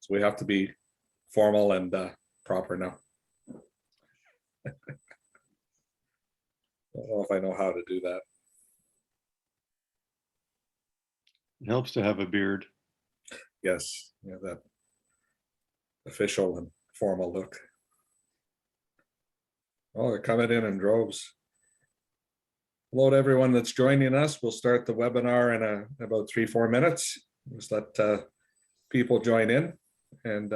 So we have to be formal and proper now. I don't know if I know how to do that. It helps to have a beard. Yes, yeah, that official and formal look. Oh, they're coming in droves. Hello to everyone that's joining us. We'll start the webinar in about 3-4 minutes. Just let people join in, and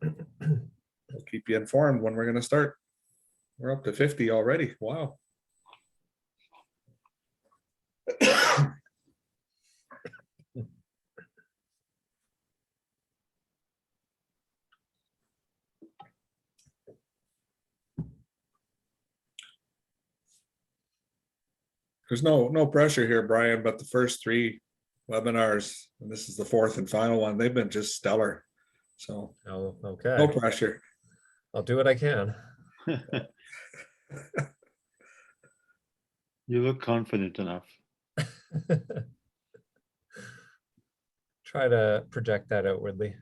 we'll keep you informed when we're going to start. We're up to 50 already. Wow. There's no pressure here, Brian, but the first 3 webinars, and this is the 4th and final one, they've been just stellar. So Oh, okay. no pressure. I'll do what I can. You look confident enough. Try to project that outwardly.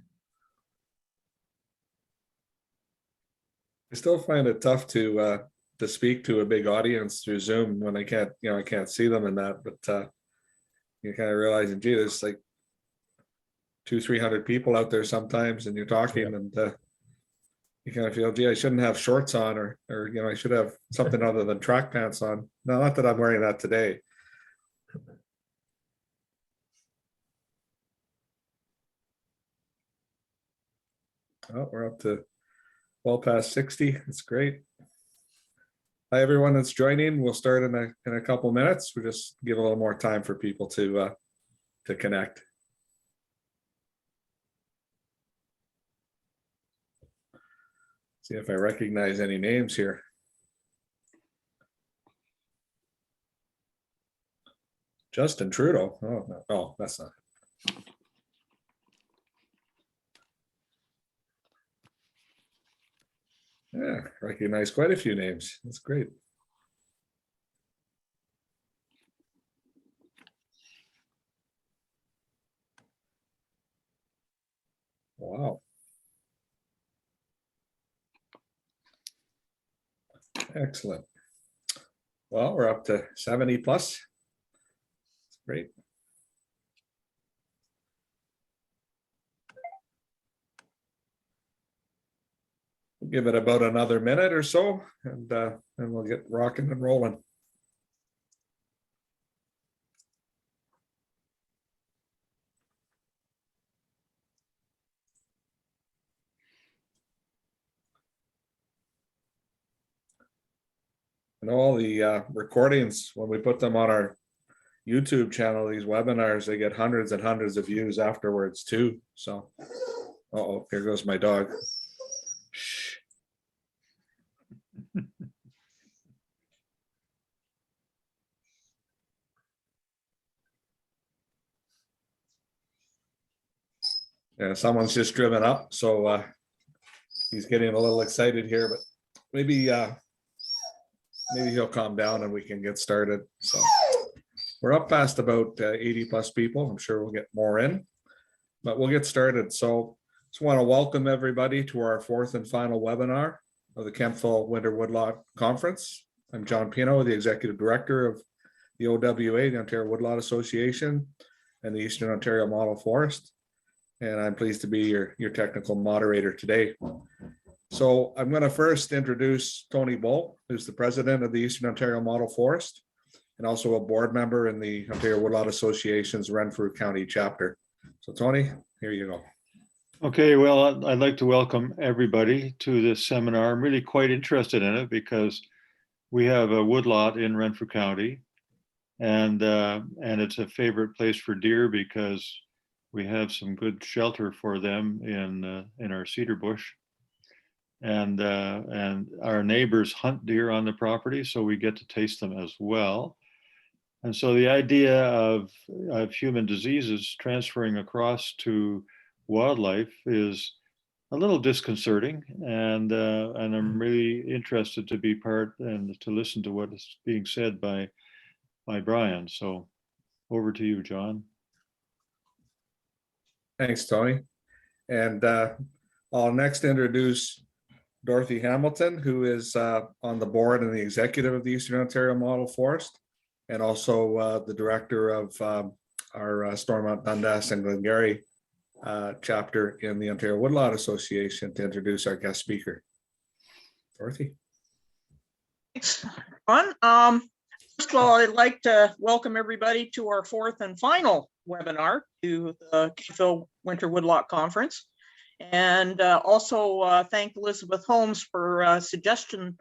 I still find it tough to speak to a big audience through Zoom when I can't, I can't see them in that, but you kind of realizing, gee, there's like 200-300 people out there sometimes, and you're talking, Yeah. and you kind of feel, gee, I shouldn't have shorts on, or I should have something other than track pants on. No, not that I'm wearing that today. Oh, we're up to well past 60. That's great. Hi, everyone that's joining. We'll start in a couple minutes. We'll just give a little more time for people to connect. See if I recognize any names here. Justin Trudeau. Oh, no. Oh, that's not. Yeah, recognize quite a few names. That's great. Wow. Excellent. Well, we're up to 70 plus. That's great. We'll give it about another minute or so, and then we'll get rocking and rolling. And all the recordings, when we put them on our YouTube channel, these webinars, they get hundreds and hundreds of views afterwards too. So, uh-oh, here goes my dog. Shh. Yeah, someone's just driven up, so he's getting a little excited here, but maybe he'll calm down and we can get started. So we're up past about 80 plus people. I'm sure we'll get more in, but we'll get started. So just want to welcome everybody to our 4th and final webinar of the Kemptville Winter Woodlot Conference. I'm John Pineau, the Executive Director of the OWA, the Ontario Woodlot Association, and the Eastern Ontario Model Forest. And I'm pleased to be your technical moderator today. So I'm going to first introduce Tony Bull, who's the president of the Eastern Ontario Model Forest, and also a board member in the Ontario Woodlot Association's Renfrew County chapter. So Tony, here you go. Okay, well, I'd like to welcome everybody to this seminar. I'm really quite interested in it because we have a woodlot in Renfrew County, and it's a favorite place for deer because we have some good shelter for them in our cedar bush, and our neighbors hunt deer on the property, so we get to taste them as well. And so the idea of human diseases transferring across to wildlife is a little disconcerting, and I'm really interested to be part and to listen to what is being said by Brian. So over to you, John. Thanks, Tony. And I'll next introduce Dorothy Hamilton, who is on the board and the executive of the Eastern Ontario Model Forest, and also the director of our Stormont, Dundas, and Glengarry chapter in the Ontario Woodlot Association, to introduce our guest speaker. Dorothy. Thanks, Ron. First of all, I'd like to welcome everybody to our fourth and final webinar to the Kemptville Winter Woodlot Conference. And also thank Elizabeth Holmes for suggesting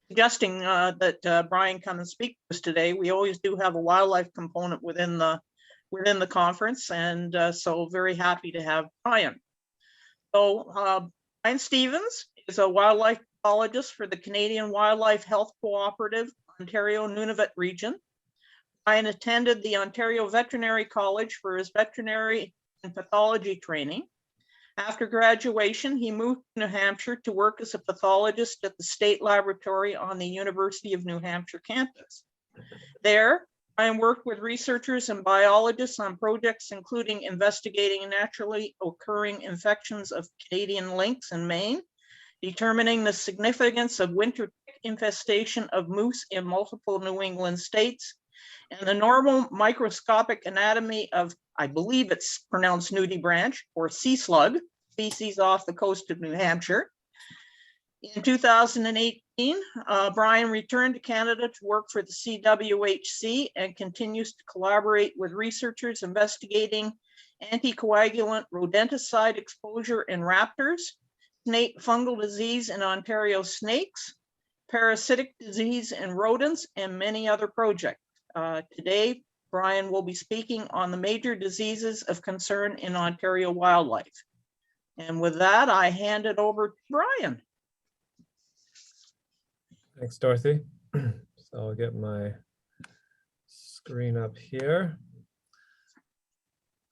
that Brian come and speak to us today. We always do have a wildlife component within the conference, and so very happy to have Brian. So Brian Stevens is a wildlife pathologist for the Canadian Wildlife Health Cooperative, Ontario Nunavut region. Brian attended the Ontario Veterinary College for his veterinary and pathology training. After graduation, he moved to New Hampshire to work as a pathologist at the State Laboratory on the University of New Hampshire campus. There, Brian worked with researchers and biologists on projects including investigating naturally occurring infections of Canadian lynx in Maine, determining the significance of winter tick infestation of moose in multiple New England states, and the normal microscopic anatomy of, I believe it's pronounced nudibranch, or sea slug, species off the coast of New Hampshire. In 2018, Brian returned to Canada to work for the CWHC and continues to collaborate with researchers investigating anticoagulant rodenticide exposure in raptors, snake fungal disease in Ontario snakes, parasitic disease in rodents, and many other projects. Today, Brian will be speaking on the major diseases of concern in Ontario wildlife. And with that, I hand it over to Brian. Thanks, Dorothy. So I'll get my screen up here.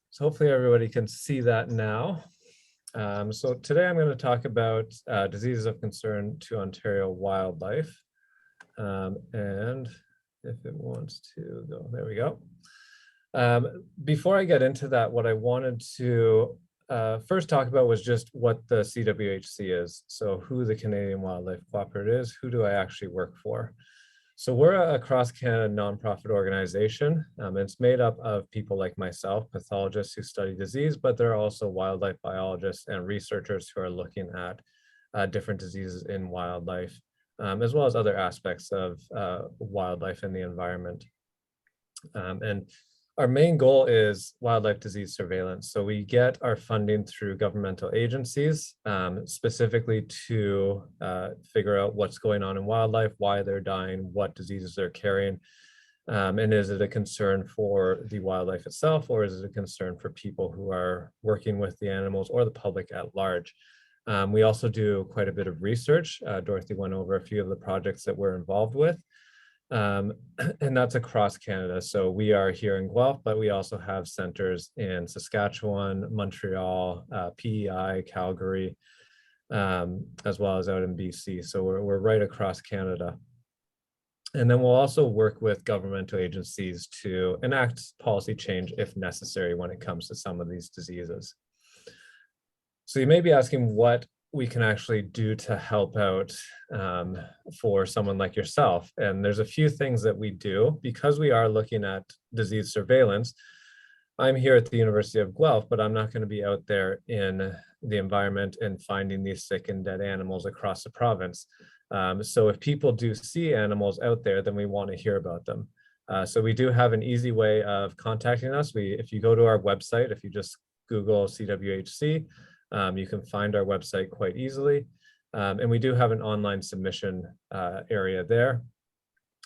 So hopefully everybody can see that now. So today I'm going to talk about diseases of concern to Ontario wildlife. And if it wants to go, there we go. Before I get into that, what I wanted to first talk about was just what the CWHC is. So who the Canadian Wildlife Cooperative is, who do I actually work for? So we're a across Canada nonprofit organization. It's made up of people like myself, pathologists who study disease, but there are also wildlife biologists and researchers who are looking at different diseases in wildlife, as well as other aspects of wildlife and the environment. And our main goal is wildlife disease surveillance. So we get our funding through governmental agencies, specifically to figure out what's going on in wildlife, why they're dying, what diseases they're carrying, and is it a concern for the wildlife itself, or is it a concern for people who are working with the animals or the public at large? We also do quite a bit of research. Dorothy went over a few of the projects that we're involved with. And that's across Canada. So we are here in Guelph, but we also have centers in Saskatchewan, Montreal, PEI, Calgary, as well as out in BC. So we're right across Canada. And then we'll also work with governmental agencies to enact policy change if necessary when it comes to some of these diseases. So you may be asking what we can actually do to help out for someone like yourself. And there's a few things that we do because we are looking at disease surveillance. I'm here at the University of Guelph, but I'm not going to be out there in the environment and finding these sick and dead animals across the province. So if people do see animals out there, then we want to hear about them. So we do have an easy way of contacting us. If you go to our website, if you just Google CWHC, you can find our website quite easily. And we do have an online submission area there.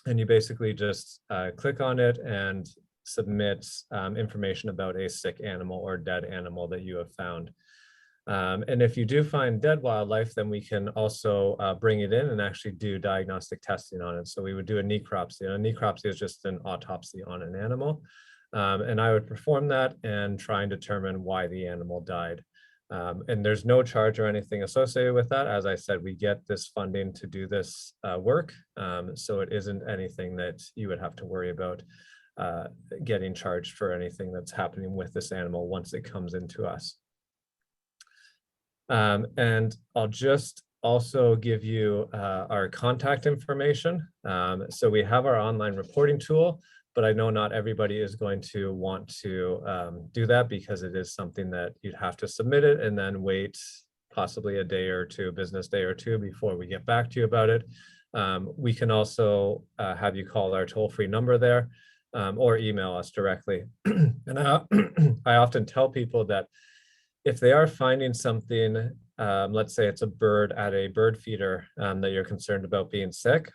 And you basically just click on it and submit information about a sick animal or dead animal that you have found. And if you do find dead wildlife, then we can also bring it in and actually do diagnostic testing on it. So we would do a necropsy. And a necropsy is just an autopsy on an animal. And I would perform that and try and determine why the animal died. And there's no charge or anything associated with that. As I said, we get this funding to do this work. So it isn't anything that you would have to worry about getting charged for anything that's happening with this animal once it comes into us. And I'll just also give you our contact information. So we have our online reporting tool, but I know not everybody is going to want to do that because it is something that you'd have to submit it and then wait possibly a day or two, business day or two before we get back to you about it. We can also have you call our toll-free number there or email us directly. And I often tell people that if they are finding something, let's say it's a bird at a bird feeder that you're concerned about being sick,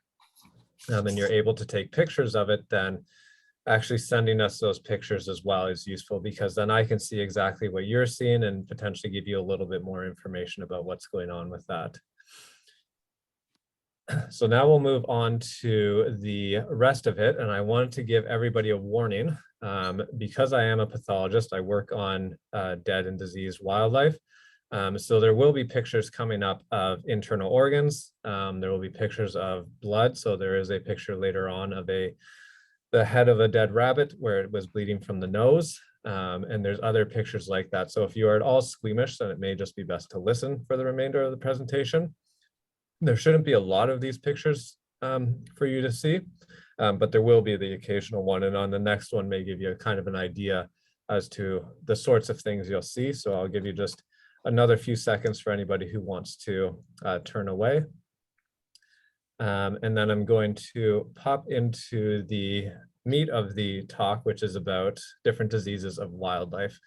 and you're able to take pictures of it, then actually sending us those pictures as well is useful, because then I can see exactly what you're seeing and potentially give you a little bit more information about what's going on with that. So now we'll move on to the rest of it. And I wanted to give everybody a warning. Because I am a pathologist, I work on dead and diseased wildlife. So there will be pictures coming up of internal organs. There will be pictures of blood. So there is a picture later on of the head of a dead rabbit where it was bleeding from the nose. And there's other pictures like that. So if you are at all squeamish, then it may just be best to listen for the remainder of the presentation. There shouldn't be a lot of these pictures for you to see, but there will be the occasional one. And on the next one may give you a kind of an idea as to the sorts of things you'll see. So I'll give you just another few seconds for anybody who wants to turn away. And then I'm going to pop into the meat of the talk, which is about different diseases of wildlife.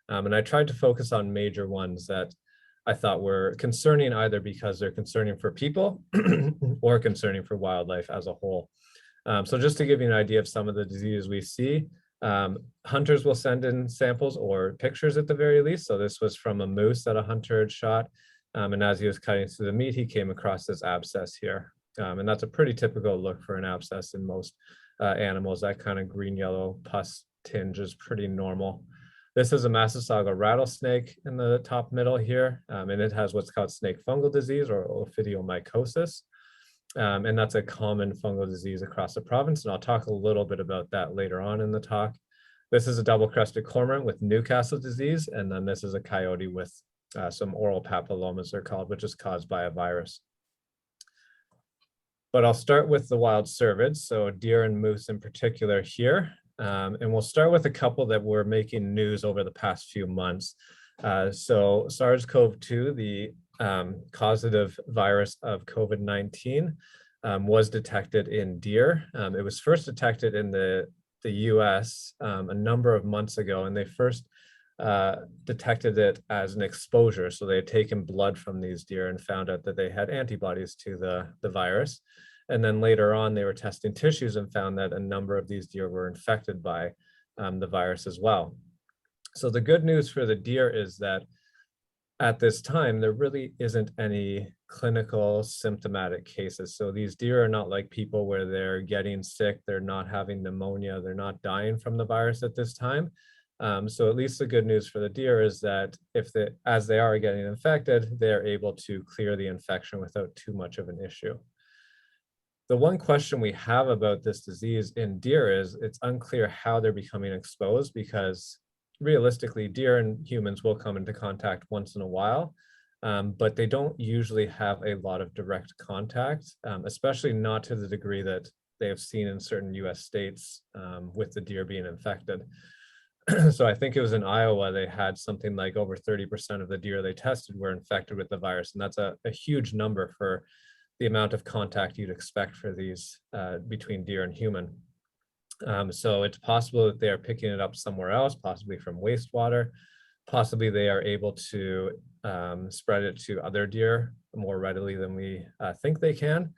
And I tried to focus on major ones that I thought were concerning, either because they're concerning for people or concerning for wildlife as a whole. So just to give you an idea of some of the diseases we see, hunters will send in samples or pictures at the very least. So this was from a moose that a hunter had shot. And as he was cutting through the meat, he came across this abscess here. And that's a pretty typical look for an abscess in most animals. That kind of green-yellow pus tinge is pretty normal. This is a Massasauga rattlesnake in the top middle here, and it has what's called snake fungal disease or ophidiomycosis. And that's a common fungal disease across the province, and I'll talk a little bit about that later on in the talk. This is a double-crested cormorant with Newcastle disease, and then this is a coyote with some oral papillomas, they're called, which is caused by a virus. But I'll start with the wild cervids, so deer and moose in particular here. And we'll start with a couple that were making news over the past few months. So SARS-CoV-2, the causative virus of COVID-19, was detected in deer. It was first detected in the US a number of months ago, and they first detected it as an exposure. So they had taken blood from these deer and found out that they had antibodies to the virus. And then later on, they were testing tissues and found that a number of these deer were infected by the virus as well. So the good news for the deer is that at this time, there really isn't any clinical symptomatic cases. So these deer are not like people where they're getting sick, they're not having pneumonia, they're not dying from the virus at this time. So at least the good news for the deer is that as they are getting infected, they're able to clear the infection without too much of an issue. The one question we have about this disease in deer is it's unclear how they're becoming exposed, because realistically, deer and humans will come into contact once in a while, but they don't usually have a lot of direct contact, especially not to the degree that they have seen in certain US states with the deer being infected. So I think it was in Iowa, they had something like over 30% of the deer they tested were infected with the virus. And that's a huge number for the amount of contact you'd expect for these between deer and human. So it's possible that they are picking it up somewhere else, possibly from wastewater. Possibly they are able to spread it to other deer more readily than we think they can.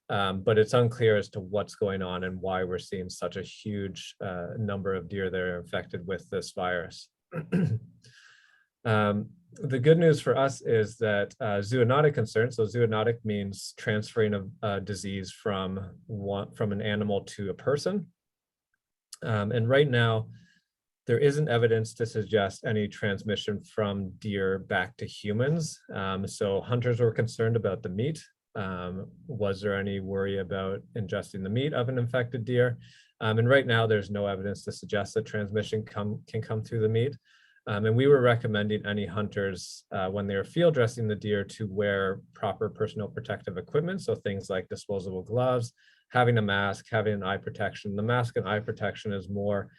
But it's unclear as to what's going on and why we're seeing such a huge number of deer that are infected with this virus. The good news for us is that zoonotic concern, so zoonotic means transferring of disease from an animal to a person. And right now, there isn't evidence to suggest any transmission from deer back to humans. So hunters were concerned about the meat. Was there any worry about ingesting the meat of an infected deer? And right now, there's no evidence to suggest that transmission can come through the meat. And we were recommending any hunters when they were field dressing the deer to wear proper personal protective equipment. So things like disposable gloves, having a mask, having an eye protection. The mask and eye protection is more,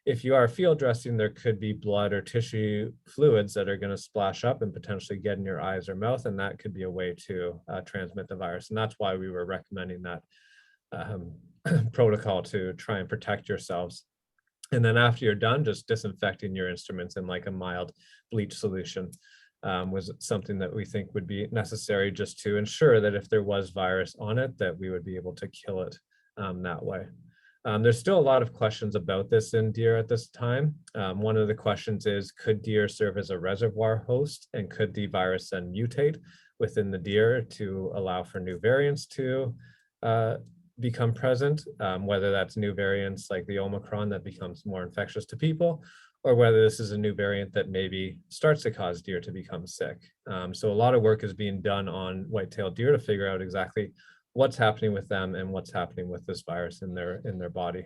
if you are field dressing, there could be blood or tissue fluids that are going to splash up and potentially get in your eyes or mouth. And that could be a way to transmit the virus. And that's why we were recommending that protocol to try and protect yourselves. And then after you're done, just disinfecting your instruments in like a mild bleach solution was something that we think would be necessary just to ensure that if there was virus on it, that we would be able to kill it that way. There's still a lot of questions about this in deer at this time. One of the questions is, could deer serve as a reservoir host, and could the virus then mutate within the deer to allow for new variants to become present, whether that's new variants like the Omicron that becomes more infectious to people, or whether this is a new variant that maybe starts to cause deer to become sick. So a lot of work is being done on white-tailed deer to figure out exactly what's happening with them and what's happening with this virus in their body.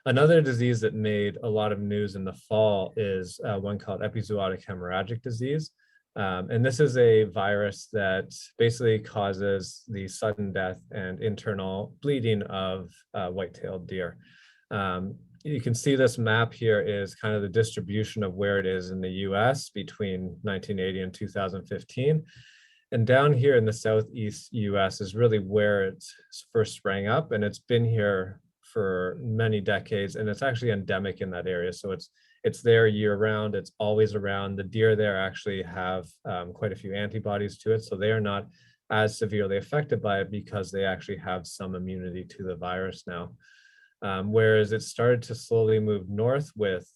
Another disease that made a lot of news in the fall is one called epizootic hemorrhagic disease. And this is a virus that basically causes the sudden death and internal bleeding of white-tailed deer. You can see this map here is kind of the distribution of where it is in the US between 1980 and 2015. And down here in the Southeast US is really where it first sprang up, and it's been here for many decades, and it's actually endemic in that area. So it's there year round, it's always around. The deer there actually have quite a few antibodies to it, so they are not as severely affected by it because they actually have some immunity to the virus now. Whereas it started to slowly move north with,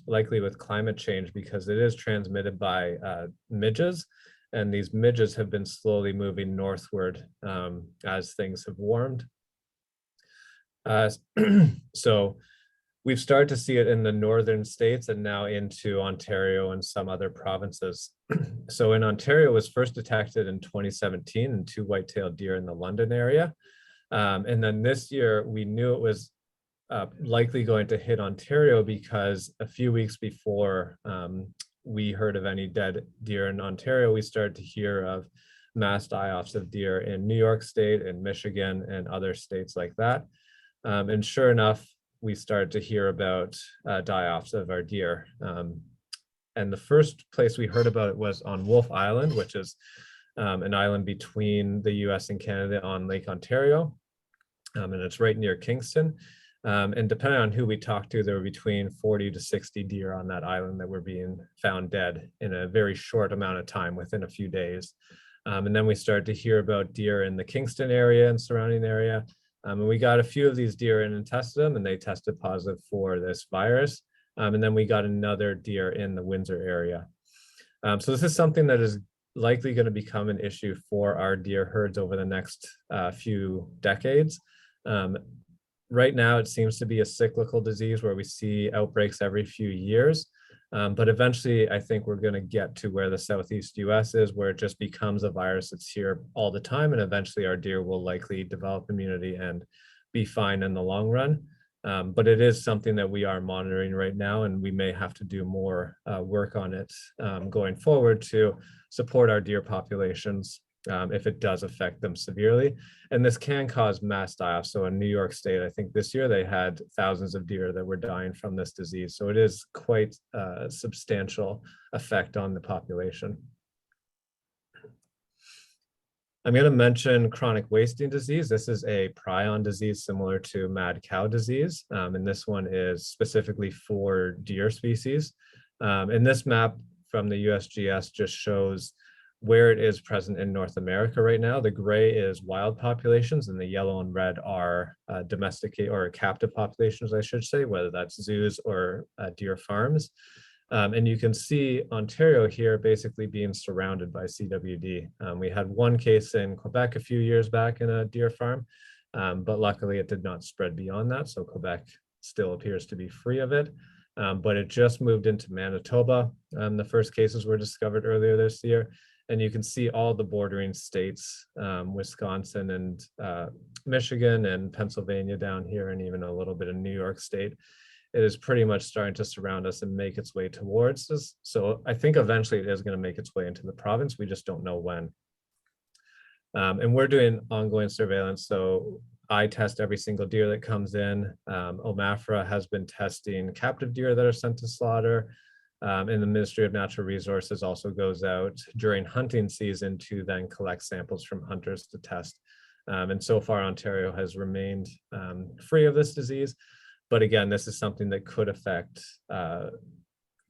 likely with climate change, because it is transmitted by midges, and these midges have been slowly moving northward as things have warmed. So we've started to see it in the northern states and now into Ontario and some other provinces. So in Ontario, it was first detected in 2017 in 2 white-tailed deer in the London area. And then this year, we knew it was likely going to hit Ontario because a few weeks before we heard of any dead deer in Ontario, we started to hear of mass die-offs of deer in New York State and Michigan and other states like that. And sure enough, we started to hear about die-offs of our deer. And the first place we heard about it was on Wolf Island, which is an island between the US and Canada on Lake Ontario. And it's right near Kingston. And depending on who we talked to, there were between 40 to 60 deer on that island that were being found dead in a very short amount of time, within a few days. And then we started to hear about deer in the Kingston area and surrounding area. And we got a few of these deer in and tested them, and they tested positive for this virus. And then we got another deer in the Windsor area. So this is something that is likely going to become an issue for our deer herds over the next few decades. Right now, it seems to be a cyclical disease where we see outbreaks every few years. But eventually, I think we're going to get to where the Southeast US is, where it just becomes a virus that's here all the time. And eventually, our deer will likely develop immunity and be fine in the long run. But it is something that we are monitoring right now, and we may have to do more work on it going forward to support our deer populations if it does affect them severely. And this can cause mass die-off. So in New York State, I think this year they had thousands of deer that were dying from this disease. So it is quite a substantial effect on the population. I'm going to mention chronic wasting disease. This is a prion disease similar to mad cow disease. And this one is specifically for deer species. And this map from the USGS just shows where it is present in North America right now. The gray is wild populations, and the yellow and red are domesticate or captive populations, I should say, whether that's zoos or deer farms. And you can see Ontario here basically being surrounded by CWD. We had one case in Quebec a few years back in a deer farm, but luckily it did not spread beyond that. So Quebec still appears to be free of it. But it just moved into Manitoba. The first cases were discovered earlier this year. And you can see all the bordering states, Wisconsin and Michigan and Pennsylvania down here, and even a little bit of New York State. it is pretty much starting to surround us and make its way towards us. So I think eventually it is going to make its way into the province. We just don't know when. And we're doing ongoing surveillance. So I test every single deer that comes in. OMAFRA has been testing captive deer that are sent to slaughter. And the Ministry of Natural Resources also goes out during hunting season to then collect samples from hunters to test. And so far, Ontario has remained free of this disease. But again, this is something that could affect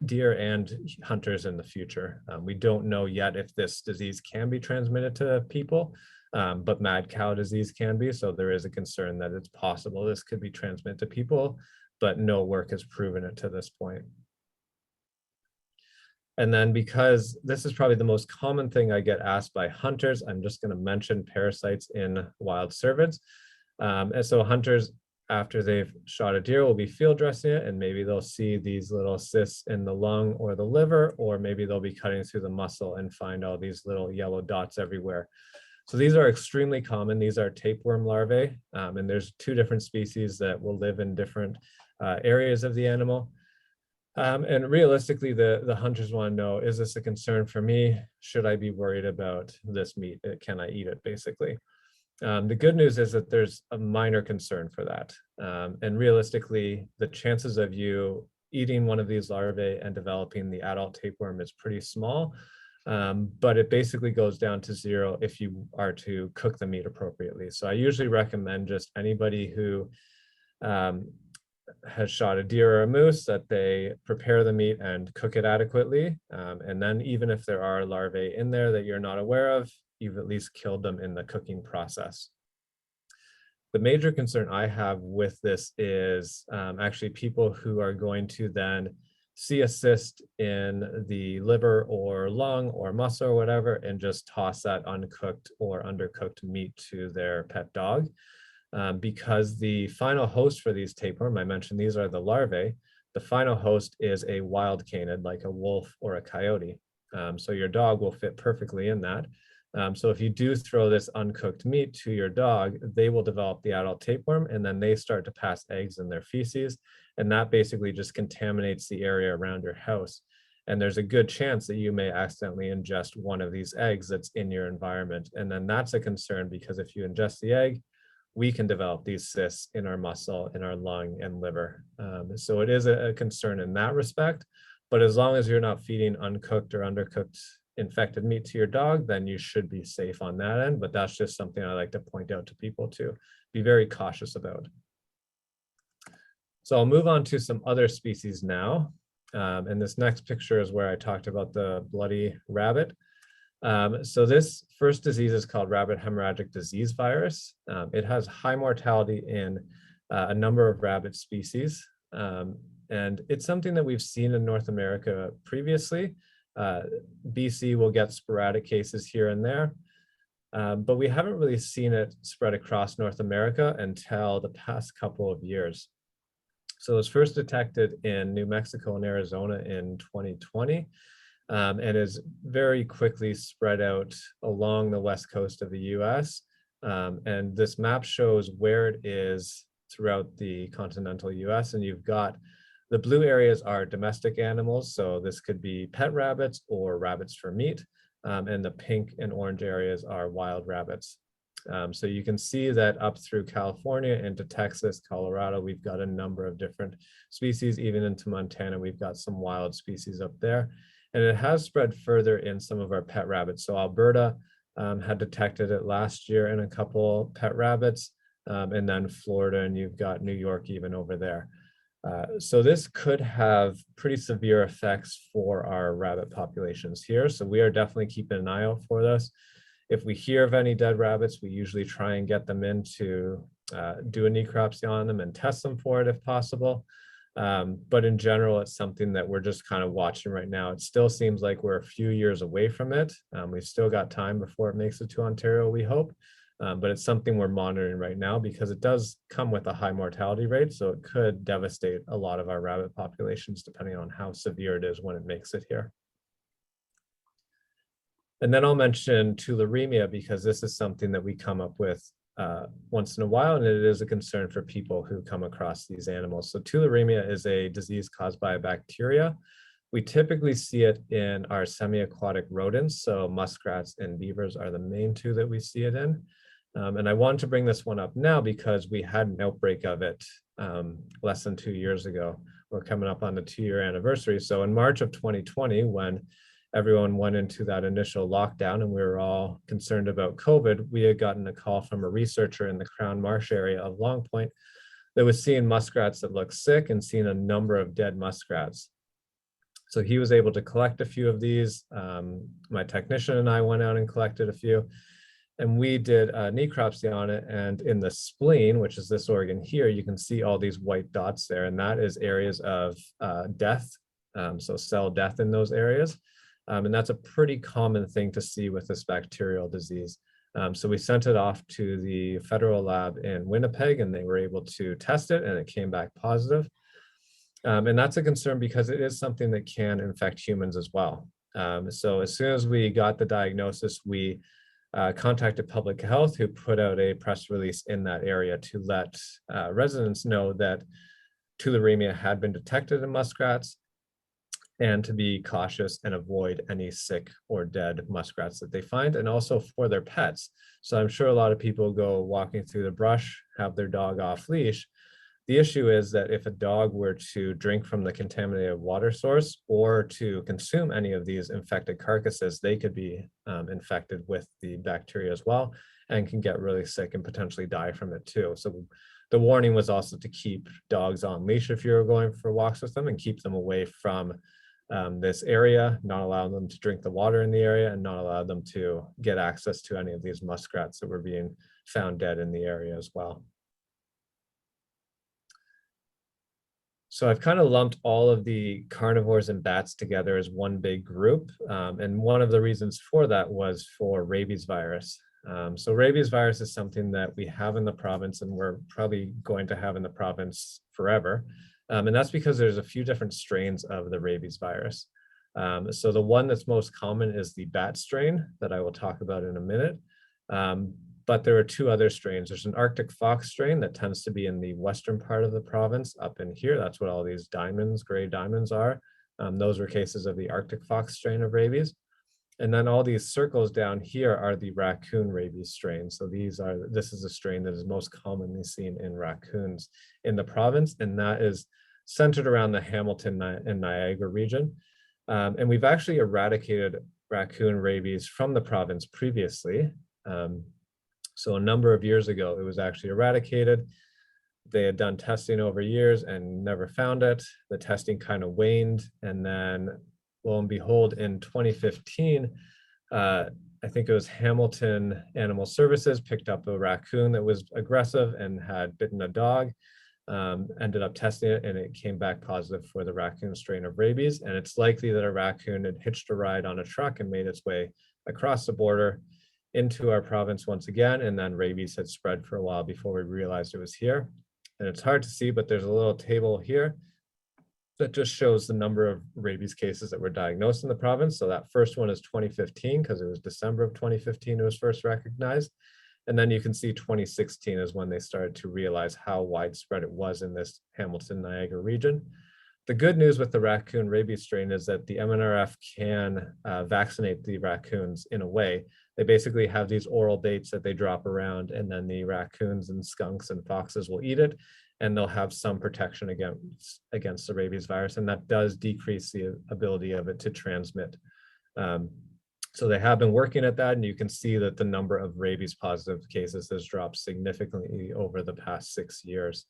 deer and hunters in the future. We don't know yet if this disease can be transmitted to people, but mad cow disease can be. So there is a concern that it's possible this could be transmitted to people, but no work has proven it to this point. And then because this is probably the most common thing I get asked by hunters, I'm just going to mention parasites in wild cervids. And so hunters, after they've shot a deer, will be field dressing it, and maybe they'll see these little cysts in the lung or the liver, or maybe they'll be cutting through the muscle and find all these little yellow dots everywhere. So these are extremely common. These are tapeworm larvae, and there's 2 different species that will live in different areas of the animal. And realistically, the hunters want to know, is this a concern for me? Should I be worried about this meat? Can I eat it, basically? The good news is that there's a minor concern for that. And realistically, the chances of you eating one of these larvae and developing the adult tapeworm is pretty small. But it basically goes down to 0 if you are to cook the meat appropriately. So I usually recommend just anybody who has shot a deer or a moose that they prepare the meat and cook it adequately. And then even if there are larvae in there that you're not aware of, you've at least killed them in the cooking process. The major concern I have with this is actually people who are going to then see a cyst in the liver or lung or muscle or whatever and just toss that uncooked or undercooked meat to their pet dog. Because the final host for these tapeworm, I mentioned these are the larvae, the final host is a wild canid like a wolf or a coyote. So your dog will fit perfectly in that. So if you do throw this uncooked meat to your dog, they will develop the adult tapeworm, and then they start to pass eggs in their feces. And that basically just contaminates the area around your house. And there's a good chance that you may accidentally ingest one of these eggs that's in your environment. And then that's a concern, because if you ingest the egg, we can develop these cysts in our muscle, in our lung and liver. So it is a concern in that respect. But as long as you're not feeding uncooked or undercooked infected meat to your dog, then you should be safe on that end. But that's just something I like to point out to people to be very cautious about. So I'll move on to some other species now. And this next picture is where I talked about the bloody rabbit. So this first disease is called rabbit hemorrhagic disease virus. It has high mortality in a number of rabbit species. And it's something that we've seen in North America previously. BC will get sporadic cases here and there, but we haven't really seen it spread across North America until the past couple of years. So it was first detected in New Mexico and Arizona in 2020, and is very quickly spread out along the west coast of the US. And this map shows where it is throughout the continental US, and you've got the blue areas are domestic animals, so this could be pet rabbits or rabbits for meat, and the pink and orange areas are wild rabbits. So you can see that up through California into Texas, Colorado, we've got a number of different species. Even into Montana, we've got some wild species up there. And it has spread further in some of our pet rabbits. So Alberta had detected it last year in a couple pet rabbits, and then Florida, and you've got New York even over there. So this could have pretty severe effects for our rabbit populations here. So we are definitely keeping an eye out for this. If we hear of any dead rabbits, we usually try and get them in to do a necropsy on them and test them for it if possible. But in general, it's something that we're just kind of watching right now. It still seems like we're a few years away from it. We've still got time before it makes it to Ontario, we hope. But it's something we're monitoring right now because it does come with a high mortality rate. So it could devastate a lot of our rabbit populations depending on how severe it is when it makes it here. And then I'll mention Tularemia because this is something that we come up with once in a while, and it is a concern for people who come across these animals. So tularemia is a disease caused by a bacteria. We typically see it in our semi-aquatic rodents, so muskrats and beavers are the main two that we see it in. And I wanted to bring this one up now because we had an outbreak of it less than 2 years ago. We're coming up on the 2-year anniversary. So in March of 2020, when everyone went into that initial lockdown and we were all concerned about COVID, we had gotten a call from a researcher in the Crown Marsh area of Long Point that was seeing muskrats that looked sick and seeing a number of dead muskrats. So he was able to collect a few of these. My technician and I went out and collected a few, and we did a necropsy on it. And in the spleen, which is this organ here, you can see all these white dots there, and that is areas of death, so cell death in those areas. And that's a pretty common thing to see with this bacterial disease. So we sent it off to the federal lab in Winnipeg, and they were able to test it, and it came back positive. And that's a concern because it is something that can infect humans as well. So as soon as we got the diagnosis, we contacted public health, who put out a press release in that area to let residents know that tularemia had been detected in muskrats, and to be cautious and avoid any sick or dead muskrats that they find, and also for their pets. So I'm sure a lot of people go walking through the brush, have their dog off leash. The issue is that if a dog were to drink from the contaminated water source or to consume any of these infected carcasses, they could be infected with the bacteria as well and can get really sick and potentially die from it too. So the warning was also to keep dogs on leash if you're going for walks with them, and keep them away from this area, not allow them to drink the water in the area, and not allow them to get access to any of these muskrats that were being found dead in the area as well. So I've kind of lumped all of the carnivores and bats together as one big group. And one of the reasons for that was for rabies virus. So rabies virus is something that we have in the province, and we're probably going to have in the province forever. And that's because there's a few different strains of the rabies virus. So the one that's most common is the bat strain that I will talk about in a minute. But there are 2 other strains. There's an Arctic fox strain that tends to be in the western part of the province, up in here. That's what all these diamonds, gray diamonds are. Those were cases of the Arctic fox strain of rabies. And then all these circles down here are the raccoon rabies strain. So this is a strain that is most commonly seen in raccoons in the province, and that is centered around the Hamilton and Niagara region. And we've actually eradicated raccoon rabies from the province previously. So a number of years ago, it was actually eradicated. They had done testing over years and never found it. The testing kind of waned. And then lo and behold, in 2015, I think it was Hamilton Animal Services picked up a raccoon that was aggressive and had bitten a dog, ended up testing it, and it came back positive for the raccoon strain of rabies. And it's likely that a raccoon had hitched a ride on a truck and made its way across the border into our province once again, and then rabies had spread for a while before we realized it was here. And it's hard to see, but there's a little table here that just shows the number of rabies cases that were diagnosed in the province. So that first one is 2015, because it was December of 2015 it was first recognized. And then you can see 2016 is when they started to realize how widespread it was in this Hamilton Niagara region. The good news with the raccoon rabies strain is that the MNRF can vaccinate the raccoons in a way. They basically have these oral baits that they drop around, and then the raccoons and skunks and foxes will eat it, and they'll have some protection against the rabies virus, and that does decrease the ability of it to transmit. So they have been working at that, and you can see that the number of rabies positive cases has dropped significantly over the past 6 years.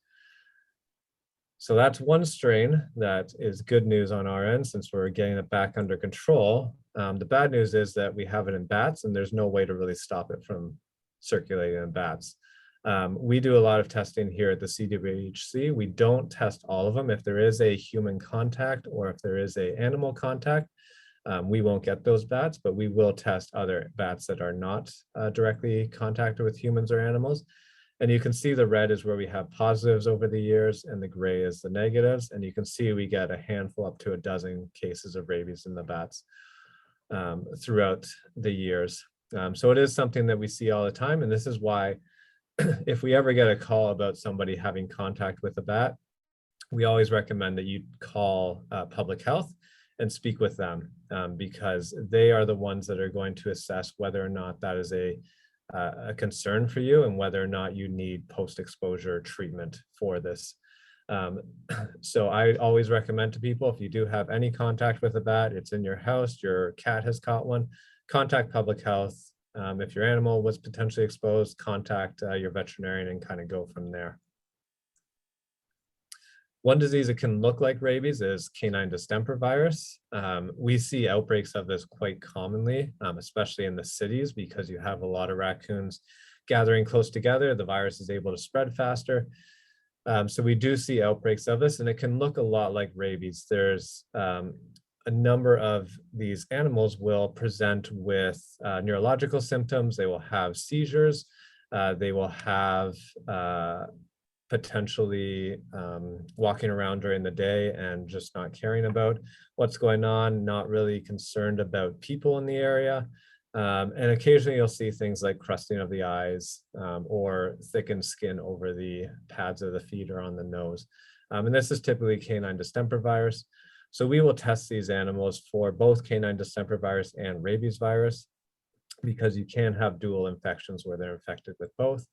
So that's one strain that is good news on our end, since we're getting it back under control. The bad news is that we have it in bats, and there's no way to really stop it from circulating in bats. We do a lot of testing here at the CWHC. We don't test all of them. If there is a human contact or if there is an animal contact, we won't get those bats, but we will test other bats that are not directly contacted with humans or animals. And you can see the red is where we have positives over the years, and the gray is the negatives. And you can see we get a handful up to a dozen cases of rabies in the bats throughout the years. So it is something that we see all the time. And this is why if we ever get a call about somebody having contact with a bat, we always recommend that you call public health and speak with them, because they are the ones that are going to assess whether or not that is a concern for you and whether or not you need post-exposure treatment for this. So I always recommend to people, if you do have any contact with a bat, it's in your house, your cat has caught one, contact public health. If your animal was potentially exposed, contact your veterinarian and kind of go from there. One disease that can look like rabies is canine distemper virus. We see outbreaks of this quite commonly, especially in the cities, because you have a lot of raccoons gathering close together. The virus is able to spread faster. So we do see outbreaks of this, and it can look a lot like rabies. There's a number of these animals will present with neurological symptoms. They will have seizures. They will have potentially walking around during the day and just not caring about what's going on, not really concerned about people in the area. And occasionally you'll see things like crusting of the eyes or thickened skin over the pads of the feet or on the nose. And this is typically canine distemper virus. So we will test these animals for both canine distemper virus and rabies virus, because you can have dual infections where they're infected with both.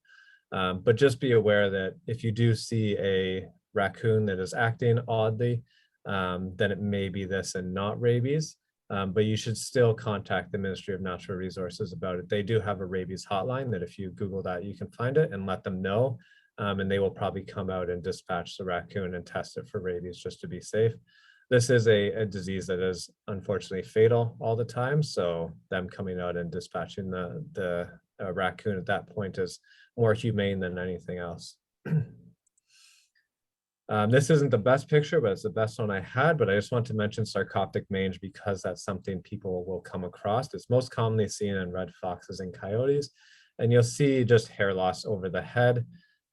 But just be aware that if you do see a raccoon that is acting oddly, then it may be this and not rabies. But you should still contact the Ministry of Natural Resources about it. They do have a rabies hotline that if you Google that, you can find it and let them know. And they will probably come out and dispatch the raccoon and test it for rabies just to be safe. This is a disease that is unfortunately fatal all the time. So them coming out and dispatching the raccoon at that point is more humane than anything else. This isn't the best picture, but it's the best one I had, but I just want to mention sarcoptic mange because that's something people will come across. It's most commonly seen in red foxes and coyotes, and you'll see just hair loss over the head,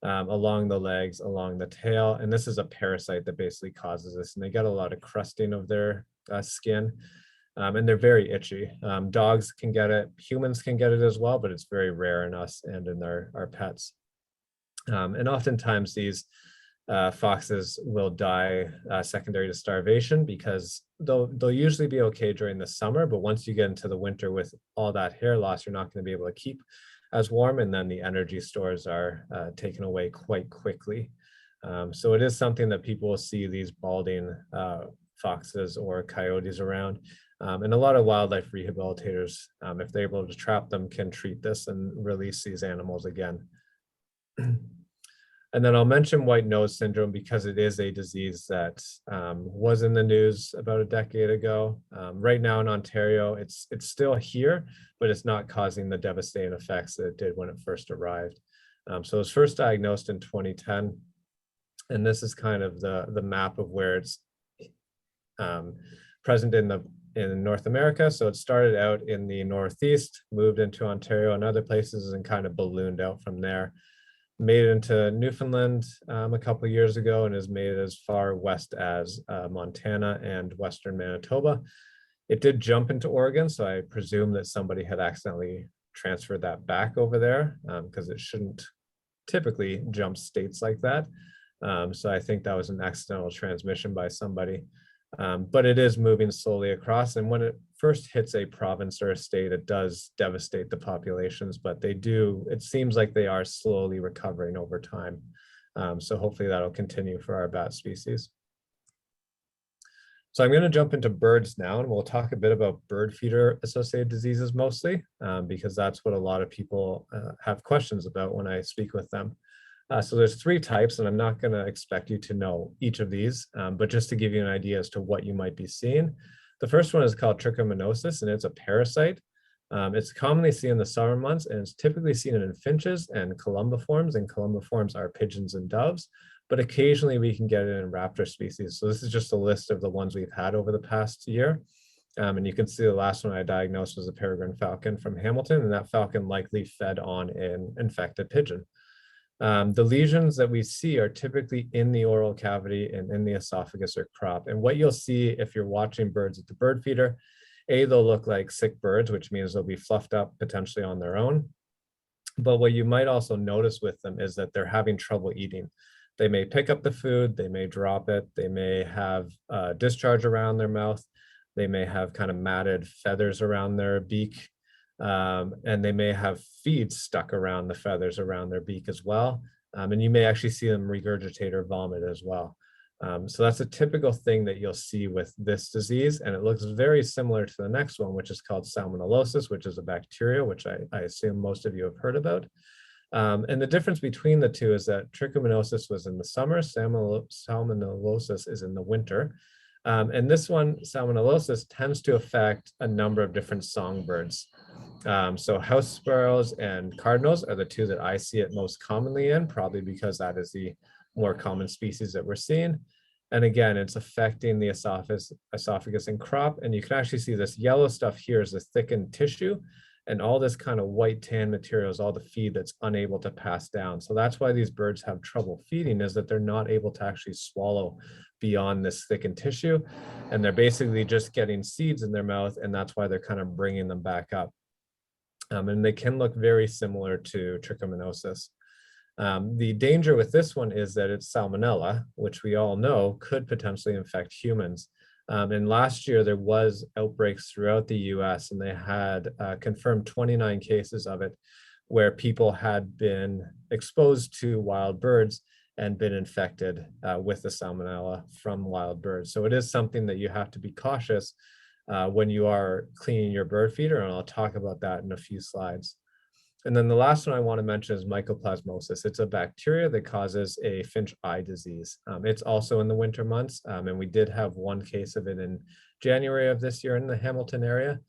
along the legs, along the tail, and this is a parasite that basically causes this, and they get a lot of crusting of their skin, and they're very itchy. Dogs can get it, humans can get it as well, but it's very rare in us and in our pets. And oftentimes these foxes will die secondary to starvation, because they'll usually be okay during the summer, but once you get into the winter with all that hair loss, you're not going to be able to keep as warm, and then the energy stores are taken away quite quickly. So it is something that people will see these balding foxes or coyotes around. And a lot of wildlife rehabilitators, if they're able to trap them, can treat this and release these animals again. And then I'll mention white nose syndrome because it is a disease that was in the news about a decade ago. Right now in Ontario, it's still here, but it's not causing the devastating effects that it did when it first arrived. So it was first diagnosed in 2010. And this is kind of the map of where it's present in North America. So it started out in the Northeast, moved into Ontario and other places, and kind of ballooned out from there. Made it into Newfoundland a couple of years ago, and has made it as far west as Montana and Western Manitoba. It did jump into Oregon, so I presume that somebody had accidentally transferred that back over there, because it shouldn't typically jump states like that. So I think that was an accidental transmission by somebody. But it is moving slowly across, and when it first hits a province or a state, it does devastate the populations, but it seems like they are slowly recovering over time. So hopefully that'll continue for our bat species. So I'm going to jump into birds now, and we'll talk a bit about bird feeder associated diseases mostly, because that's what a lot of people have questions about when I speak with them. So there's 3 types, and I'm not going to expect you to know each of these, but just to give you an idea as to what you might be seeing. The first one is called trichomoniasis, and it's a parasite. It's commonly seen in the summer months, and it's typically seen in finches and columbiforms, and columbiforms are pigeons and doves, but occasionally we can get it in raptor species. So this is just a list of the ones we've had over the past year. And you can see the last one I diagnosed was a peregrine falcon from Hamilton, and that falcon likely fed on an infected pigeon. The lesions that we see are typically in the oral cavity and in the esophagus or crop. And what you'll see if you're watching birds at the bird feeder, they'll look like sick birds, which means they'll be fluffed up potentially on their own. But what you might also notice with them is that they're having trouble eating. They may pick up the food, they may drop it, they may have discharge around their mouth, they may have kind of matted feathers around their beak, and they may have feed stuck around the feathers around their beak as well. And you may actually see them regurgitate or vomit as well. So that's a typical thing that you'll see with this disease, and it looks very similar to the next one, which is called salmonellosis, which is a bacteria, which I assume most of you have heard about. And the difference between the two is that trichomoniasis was in the summer, salmonellosis is in the winter. And this one, salmonellosis, tends to affect a number of different songbirds. So house sparrows and cardinals are the two that I see it most commonly in, probably because that is the more common species that we're seeing. And again, it's affecting the esophagus and crop. And you can actually see this yellow stuff here is this thickened tissue. And all this kind of white tan material is all the feed that's unable to pass down. So that's why these birds have trouble feeding, is that they're not able to actually swallow beyond this thickened tissue. And they're basically just getting seeds in their mouth, and that's why they're kind of bringing them back up. And they can look very similar to trichomoniasis. The danger with this one is that it's salmonella, which we all know could potentially infect humans. And last year there was outbreaks throughout the US, and they had confirmed 29 cases of it where people had been exposed to wild birds and been infected with the salmonella from wild birds. So it is something that you have to be cautious when you are cleaning your bird feeder, and I'll talk about that in a few slides. And then the last one I want to mention is mycoplasmosis. It's a bacteria that causes a finch eye disease. It's also in the winter months, and we did have one case of it in January of this year in the Hamilton area.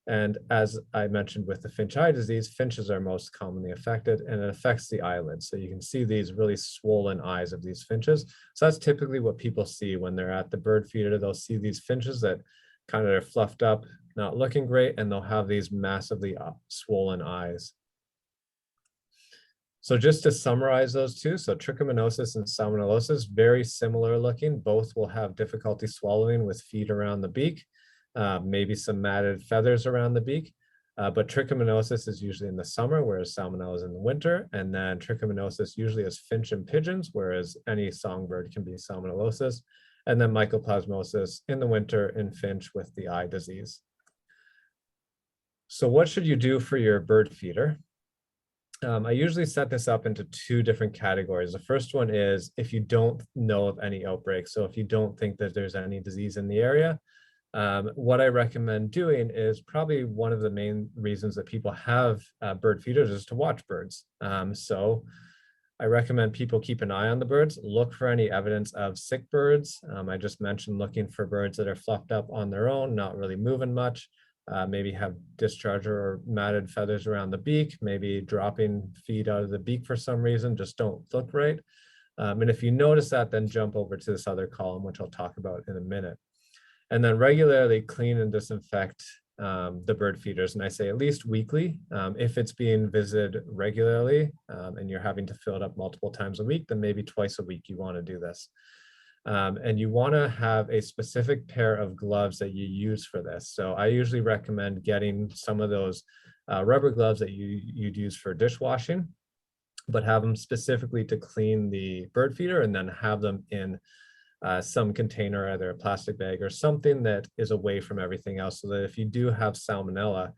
And as I mentioned with the finch eye disease, finches are most commonly affected, and it affects the eyelids. So you can see these really swollen eyes of these finches. So that's typically what people see when they're at the bird feeder. They'll see these finches that kind of are fluffed up, not looking great, and they'll have these massively swollen eyes. So just to summarize those two, so trichomoniasis and salmonellosis, very similar looking. Both will have difficulty swallowing with feed around the beak, maybe some matted feathers around the beak. But trichomoniasis is usually in the summer, whereas salmonella is in the winter. And then trichomoniasis usually is finch and pigeons, whereas any songbird can be salmonellosis. And then mycoplasmosis in the winter in finch with the eye disease. So what should you do for your bird feeder? I usually set this up into two different categories. The first one is if you don't know of any outbreaks. So if you don't think that there's any disease in the area, what I recommend doing is probably one of the main reasons that people have bird feeders is to watch birds. So I recommend people keep an eye on the birds, look for any evidence of sick birds. I just mentioned looking for birds that are fluffed up on their own, not really moving much. Maybe have discharge or matted feathers around the beak, maybe dropping feed out of the beak for some reason, just don't look right. And if you notice that, then jump over to this other column, which I'll talk about in a minute. And then regularly clean and disinfect the bird feeders. And I say at least weekly. If it's being visited regularly and you're having to fill it up multiple times a week, then maybe twice a week you want to do this. And you want to have a specific pair of gloves that you use for this. So I usually recommend getting some of those rubber gloves that you'd use for dishwashing, but have them specifically to clean the bird feeder, and then have them in some container, either a plastic bag or something that is away from everything else, so that if you do have salmonella,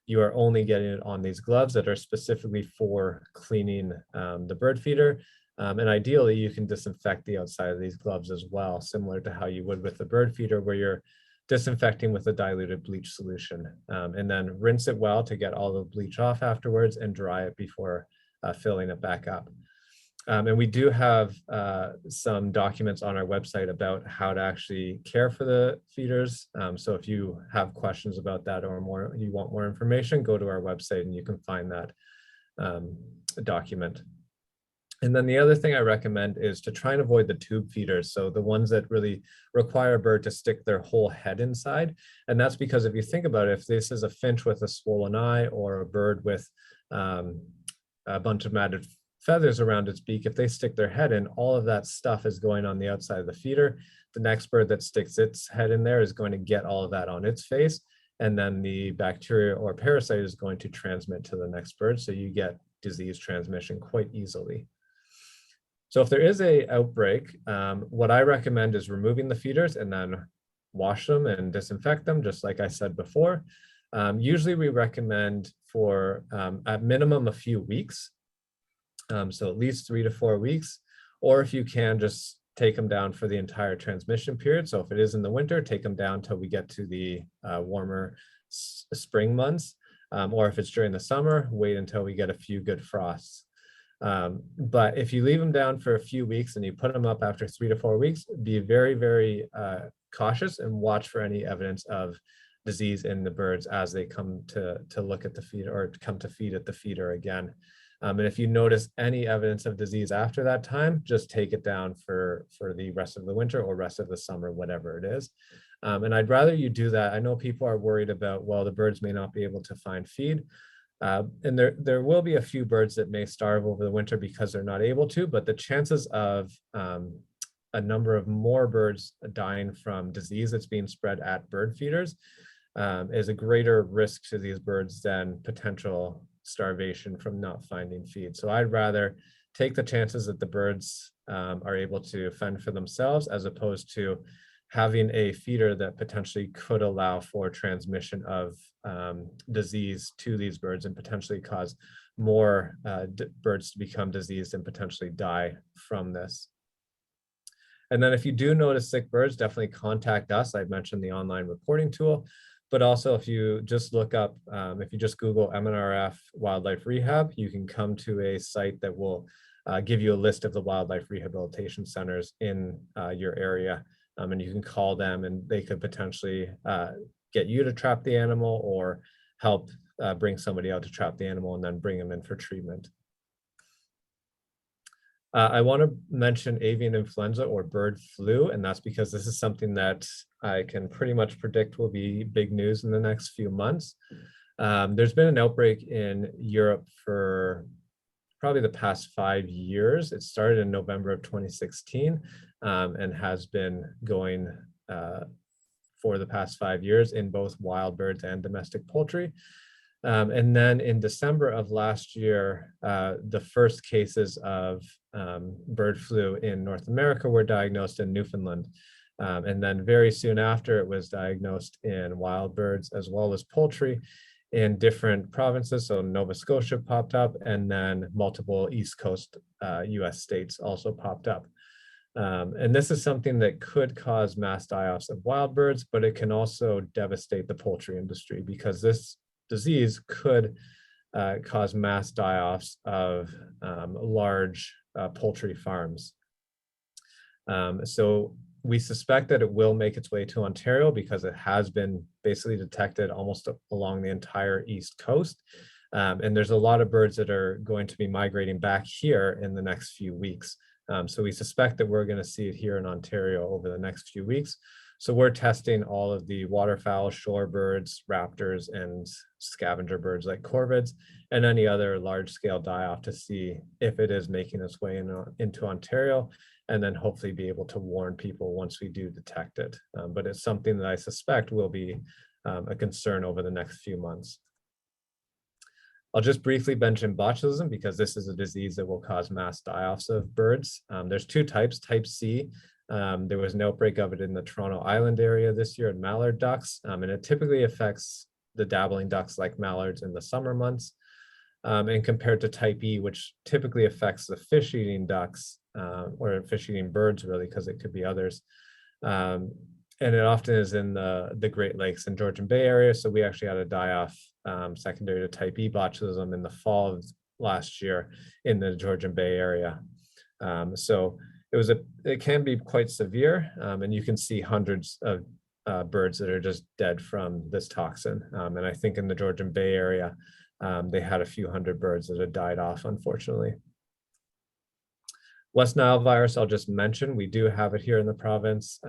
you are only getting it on these gloves that are specifically for cleaning the bird feeder. And ideally, you can disinfect the outside of these gloves as well, similar to how you would with the bird feeder, where you're disinfecting with a diluted bleach solution. And then rinse it well to get all the bleach off afterwards, and dry it before filling it back up. And we do have some documents on our website about how to actually care for the feeders. So if you have questions about that, or you want more information, go to our website and you can find that document. And then the other thing I recommend is to try and avoid the tube feeders. So the ones that really require a bird to stick their whole head inside. And that's because if you think about it, if this is a finch with a swollen eye, or a bird with a bunch of matted feathers around its beak, if they stick their head in, all of that stuff is going on the outside of the feeder. The next bird that sticks its head in there is going to get all of that on its face. And then the bacteria or parasite is going to transmit to the next bird. So you get disease transmission quite easily. So if there is a outbreak, what I recommend is removing the feeders and then wash them and disinfect them, just like I said before. Usually we recommend for at minimum a few weeks, so at least 3 to 4 weeks, or if you can, just take them down for the entire transmission period. So if it is in the winter, take them down till we get to the warmer spring months, or if it's during the summer, wait until we get a few good frosts. But if you leave them down for a few weeks and you put them up after 3 to 4 weeks, be very, very cautious and watch for any evidence of disease in the birds as they come to look at the feeder or come to feed at the feeder again. And if you notice any evidence of disease after that time, just take it down for the rest of the winter or rest of the summer, whatever it is. And I'd rather you do that. I know people are worried about, well, the birds may not be able to find feed. And there will be a few birds that may starve over the winter because they're not able to, but the chances of a number of more birds dying from disease that's being spread at bird feeders is a greater risk to these birds than potential starvation from not finding feed. So I'd rather take the chances that the birds are able to fend for themselves, as opposed to having a feeder that potentially could allow for transmission of disease to these birds and potentially cause more birds to become diseased and potentially die from this. And then if you do notice sick birds, definitely contact us. I've mentioned the online reporting tool, but also if you just look up, if you just Google MNRF Wildlife Rehab, you can come to a site that will give you a list of the wildlife rehabilitation centers in your area. And you can call them and they could potentially get you to trap the animal or help bring somebody out to trap the animal and then bring them in for treatment. I want to mention avian influenza or bird flu, and that's because this is something that I can pretty much predict will be big news in the next few months. There's been an outbreak in Europe for probably the past 5 years. It started in November of 2016 and has been going for the past 5 years in both wild birds and domestic poultry. And then in December of last year, the first cases of bird flu in North America were diagnosed in Newfoundland. And then very soon after, it was diagnosed in wild birds as well as poultry in different provinces. So Nova Scotia popped up, and then multiple East Coast US states also popped up. And this is something that could cause mass die-offs of wild birds, but it can also devastate the poultry industry because this disease could cause mass die-offs of large poultry farms. So we suspect that it will make its way to Ontario because it has been basically detected almost along the entire East Coast. And there's a lot of birds that are going to be migrating back here in the next few weeks. So we suspect that we're going to see it here in Ontario over the next few weeks. So we're testing all of the waterfowl, shorebirds, raptors, and scavenger birds like corvids, and any other large-scale die-off to see if it is making its way into Ontario, and then hopefully be able to warn people once we do detect it. But it's something that I suspect will be a concern over the next few months. I'll just briefly mention botulism because this is a disease that will cause mass die-offs of birds. There's two types. Type C, there was an outbreak of it in the Toronto Island area this year in mallard ducks, and it typically affects the dabbling ducks like mallards in the summer months. And compared to type E, which typically affects the fish-eating ducks or fish-eating birds really, because it could be others. And it often is in the Great Lakes and Georgian Bay area. So we actually had a die-off secondary to type E botulism in the fall of last year in the Georgian Bay area. So it can be quite severe, and you can see hundreds of birds that are just dead from this toxin. And I think in the Georgian Bay area, they had a few hundred birds that had died off, unfortunately. West Nile virus, I'll just mention, we do have it here in the province.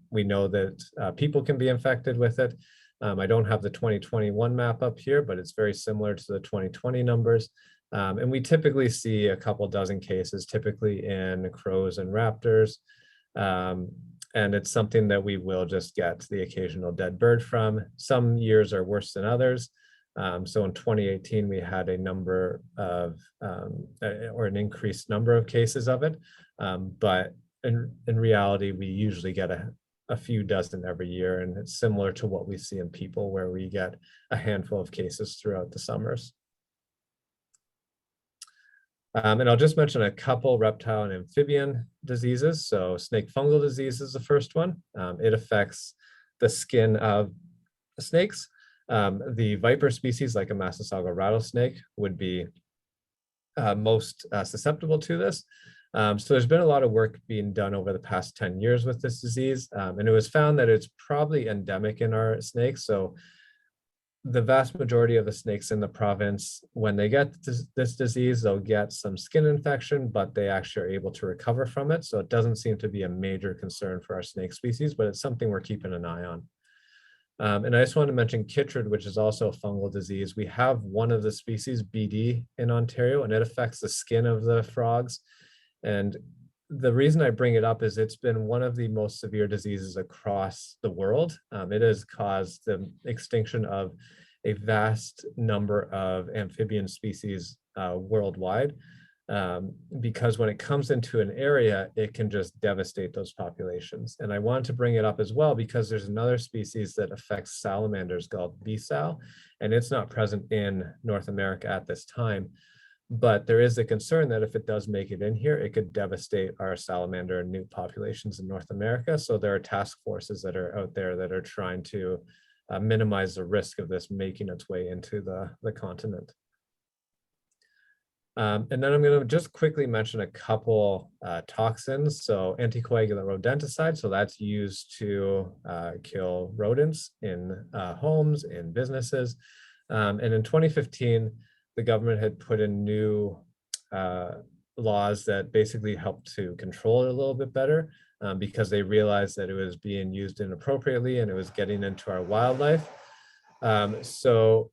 We know that people can be infected with it. I don't have the 2021 map up here, but it's very similar to the 2020 numbers. And we typically see a couple dozen cases, typically in crows and raptors. And it's something that we will just get the occasional dead bird from. Some years are worse than others. So in 2018, we had a number of, or an increased number of cases of it. But in reality, we usually get a few dozen every year, and it's similar to what we see in people, where we get a handful of cases throughout the summers. And I'll just mention a couple reptile and amphibian diseases. So snake fungal disease is the first one. It affects the skin of snakes. The viper species, like a Massasauga rattlesnake, would be most susceptible to this. So there's been a lot of work being done over the past 10 years with this disease. And it was found that it's probably endemic in our snakes. So the vast majority of the snakes in the province, when they get this disease, they'll get some skin infection, but they actually are able to recover from it. So it doesn't seem to be a major concern for our snake species, but it's something we're keeping an eye on. And I just want to mention chytrid, which is also a fungal disease. We have one of the species, BD, in Ontario, and it affects the skin of the frogs. And the reason I bring it up is it's been one of the most severe diseases across the world. It has caused the extinction of a vast number of amphibian species worldwide, because when it comes into an area, it can just devastate those populations. And I wanted to bring it up as well because there's another species that affects salamanders called BSAL, and it's not present in North America at this time. But there is a concern that if it does make it in here, it could devastate our salamander and newt populations in North America. So there are task forces that are out there that are trying to minimize the risk of this making its way into the continent. And then I'm going to just quickly mention a couple toxins. So anticoagulant rodenticide, so that's used to kill rodents in homes, in businesses. And in 2015, the government had put in new laws that basically helped to control it a little bit better, because they realized that it was being used inappropriately and it was getting into our wildlife. So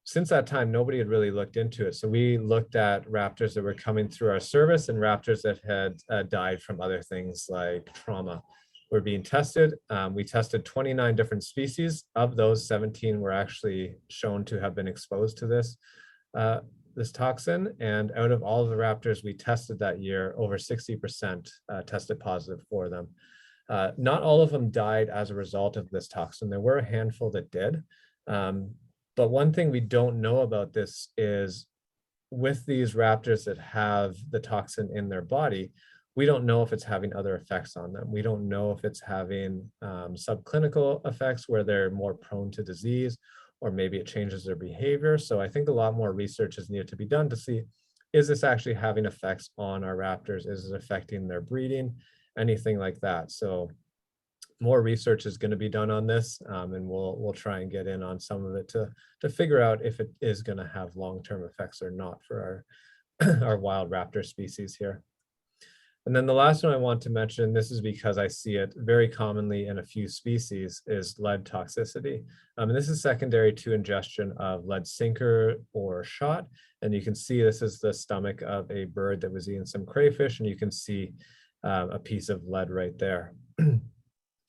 since that time, nobody had really looked into it. So we looked at raptors that were coming through our service and raptors that had died from other things like trauma were being tested. We tested 29 different species. Of those, 17 were actually shown to have been exposed to this toxin. And out of all of the raptors we tested that year, over 60% tested positive for them. Not all of them died as a result of this toxin. There were a handful that did. But one thing we don't know about this is with these raptors that have the toxin in their body, we don't know if it's having other effects on them. We don't know if it's having subclinical effects where they're more prone to disease, or maybe it changes their behavior. So I think a lot more research is needed to be done to see, is this actually having effects on our raptors? Is it affecting their breeding? Anything like that. So more research is going to be done on this, and we'll try and get in on some of it to figure out if it is going to have long-term effects or not for our wild raptor species here. And then the last one I want to mention, this is because I see it very commonly in a few species, is lead toxicity. And this is secondary to ingestion of lead sinker or shot. And you can see this is the stomach of a bird that was eating some crayfish, and you can see a piece of lead right there.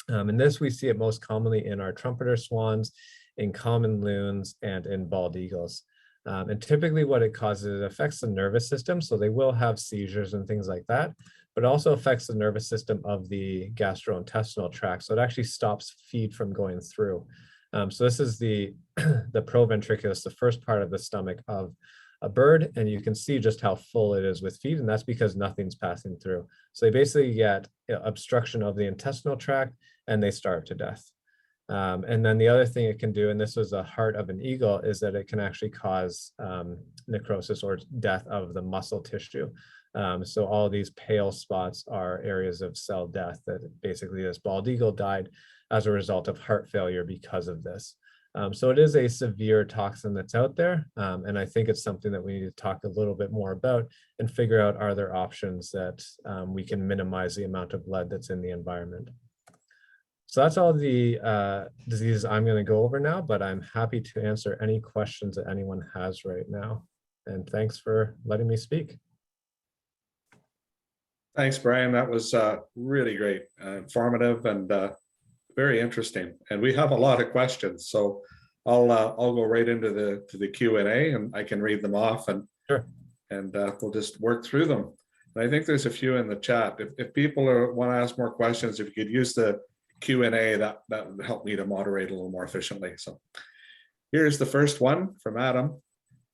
And this, we see it most commonly in our trumpeter swans, in common loons, and in bald eagles. And typically what it causes, it affects the nervous system. So they will have seizures and things like that, but also affects the nervous system of the gastrointestinal tract. So it actually stops feed from going through. So this is the proventriculus, the first part of the stomach of a bird, and you can see just how full it is with feed, and that's because nothing's passing through. So they basically get obstruction of the intestinal tract, and they starve to death. And then the other thing it can do, and this was the heart of an eagle, is that it can actually cause necrosis or death of the muscle tissue. So all these pale spots are areas of cell death, that basically this bald eagle died as a result of heart failure because of this. So it is a severe toxin that's out there, and I think it's something that we need to talk a little bit more about and figure out, are there options that we can minimize the amount of lead that's in the environment. So that's all the diseases I'm going to go over now, but I'm happy to answer any questions that anyone has right now. And thanks for letting me speak. Thanks, Brian. That was really great, informative, and very interesting. And we have a lot of questions. So I'll go right into the Q&A, and I can read them off, and Sure. we'll just work through them. And I think there's a few in the chat. If people want to ask more questions, if you could use the Q&A, that would help me to moderate a little more efficiently. So here's the first one from Adam.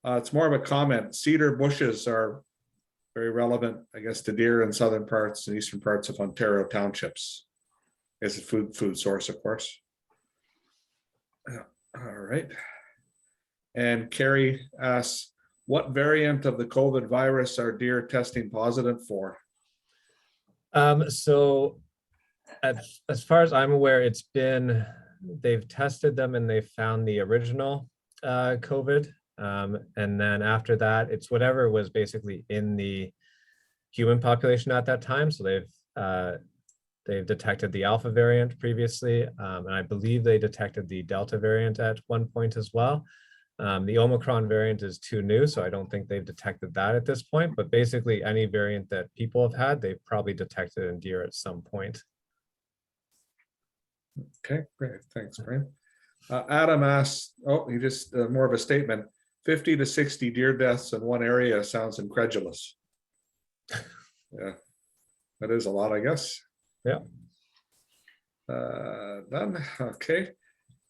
It's more of a comment. Cedar bushes are very relevant, I guess, to deer in southern parts and eastern parts of Ontario townships. It's a food source, of course. All right. And Carrie asks, what variant of the COVID virus are deer testing positive for? So as far as I'm aware, they've tested them and they found the original COVID. And then after that, it's whatever was basically in the human population at that time. So they've detected the Alpha variant previously, and I believe they detected the Delta variant at one point as well. The Omicron variant is too new, so I don't think they've detected that at this point, but basically any variant that people have had, they've probably detected in deer at some point. Okay, great. Thanks, Brian. Adam asks, he just more of a statement, 50 to 60 deer deaths in one area sounds incredulous. Yeah, that is a lot, I guess. Yeah. Done. Okay.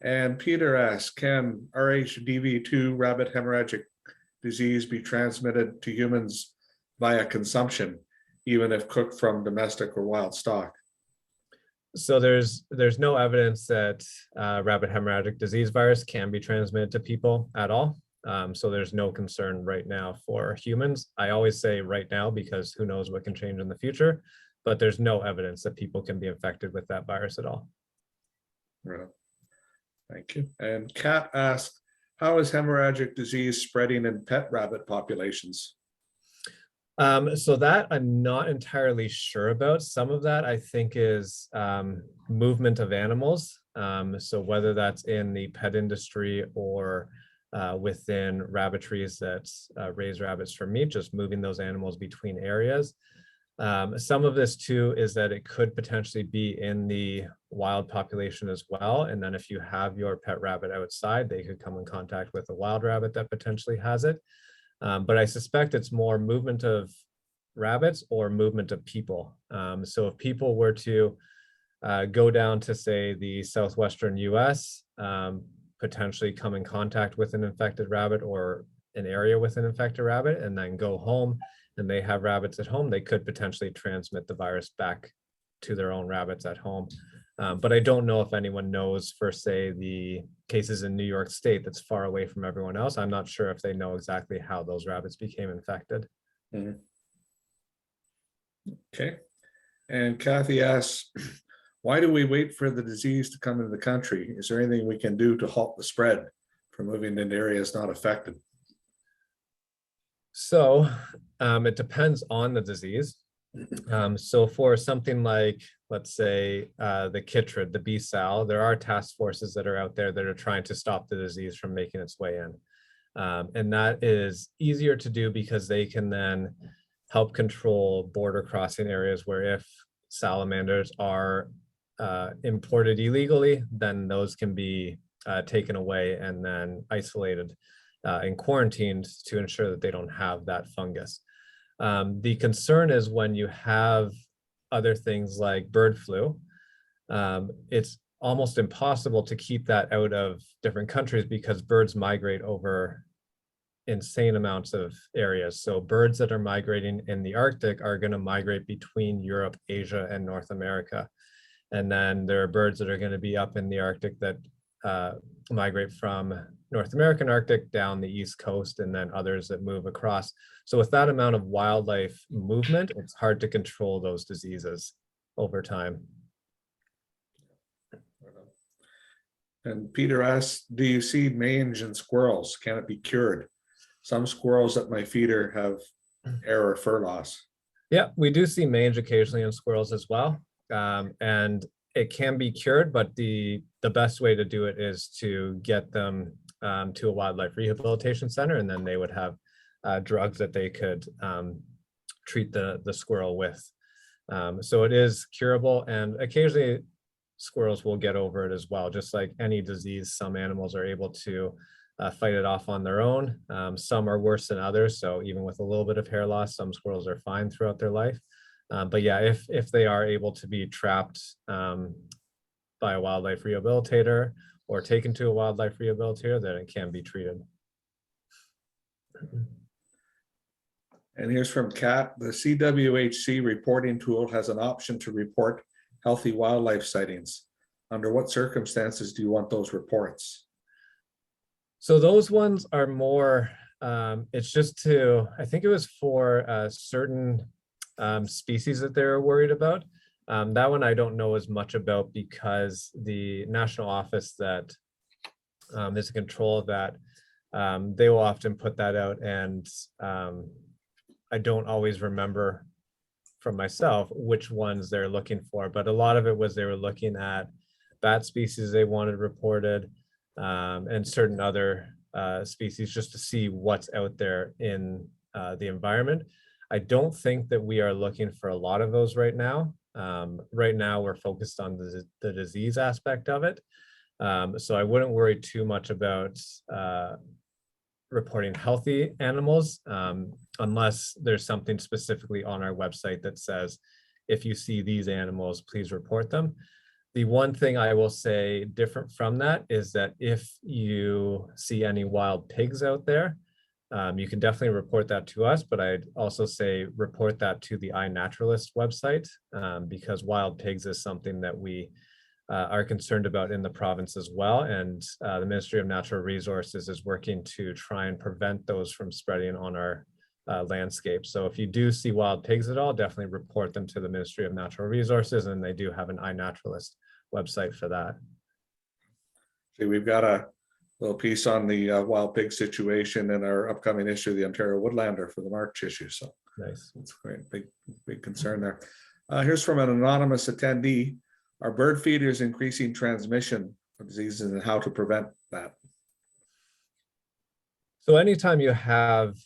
And Peter asks, can RHDV2 rabbit hemorrhagic disease be transmitted to humans via consumption, even if cooked from domestic or wild stock? So there's no evidence that rabbit hemorrhagic disease virus can be transmitted to people at all. So there's no concern right now for humans. I always say right now because who knows what can change in the future, but there's no evidence that people can be infected with that virus at all. Right. Thank you. And Kat asked, how is hemorrhagic disease spreading in pet rabbit populations? So that I'm not entirely sure about. Some of that I think is movement of animals. So whether that's in the pet industry or within rabbitries that raise rabbits for meat, just moving those animals between areas. Some of this too is that it could potentially be in the wild population as well. And then if you have your pet rabbit outside, they could come in contact with a wild rabbit that potentially has it. But I suspect it's more movement of rabbits or movement of people. So if people were to go down to, say, the southwestern US, potentially come in contact with an infected rabbit or an area with an infected rabbit, and then go home and they have rabbits at home, they could potentially transmit the virus back to their own rabbits at home. But I don't know if anyone knows for, say, the cases in New York State that's far away from everyone else. I'm not sure if they know exactly how those rabbits became infected. Mm-hmm. Okay. And Kathy asks, why do we wait for the disease to come into the country? Is there anything we can do to halt the spread from moving into areas not affected? So it depends on the disease. So for something like, let's say, the chytrid, the bee sow, there are task forces that are out there that are trying to stop the disease from making its way in. And that is easier to do because they can then help control border crossing areas where if salamanders are imported illegally, then those can be taken away and then isolated and quarantined to ensure that they don't have that fungus. The concern is when you have other things like bird flu, it's almost impossible to keep that out of different countries because birds migrate over insane amounts of areas. So birds that are migrating in the Arctic are going to migrate between Europe, Asia, and North America. And then there are birds that are going to be up in the Arctic that migrate from North American Arctic down the East Coast, and then others that move across. So with that amount of wildlife movement, it's hard to control those diseases over time. And Peter asks, do you see mange in squirrels? Can it be cured? Some squirrels at my feeder have hair or fur loss. Yeah, we do see mange occasionally in squirrels as well. And it can be cured, but the best way to do it is to get them to a wildlife rehabilitation center, and then they would have drugs that they could treat the squirrel with. So it is curable, and occasionally squirrels will get over it as well. Just like any disease, some animals are able to fight it off on their own. Some are worse than others. So even with a little bit of hair loss, some squirrels are fine throughout their life. But yeah, if they are able to be trapped by a wildlife rehabilitator or taken to a wildlife rehabilitator, then it can be treated. And here's from Kat. The CWHC reporting tool has an option to report healthy wildlife sightings. Under what circumstances do you want those reports? So those ones are more, it's just to, I think it was for certain species that they're worried about. That one I don't know as much about because the national office that is in control of that, they will often put that out, and I don't always remember from myself which ones they're looking for, but a lot of it was they were looking at bat species they wanted reported, and certain other species, just to see what's out there in the environment. I don't think that we are looking for a lot of those right now. Right now we're focused on the disease aspect of it. So I wouldn't worry too much about reporting healthy animals, unless there's something specifically on our website that says, if you see these animals, please report them. The one thing I will say different from that is that if you see any wild pigs out there, you can definitely report that to us, but I'd also say report that to the iNaturalist website, because wild pigs is something that we are concerned about in the province as well. And the Ministry of Natural Resources is working to try and prevent those from spreading on our landscape. So if you do see wild pigs at all, definitely report them to the Ministry of Natural Resources, and they do have an iNaturalist website for that. See, we've got a little piece on the wild pig situation in our upcoming issue, the Ontario Woodlander, for the March issue. So Nice. it's great, big concern there. Here's from an anonymous attendee. Are bird feeders increasing transmission of diseases and how to prevent that? So anytime you have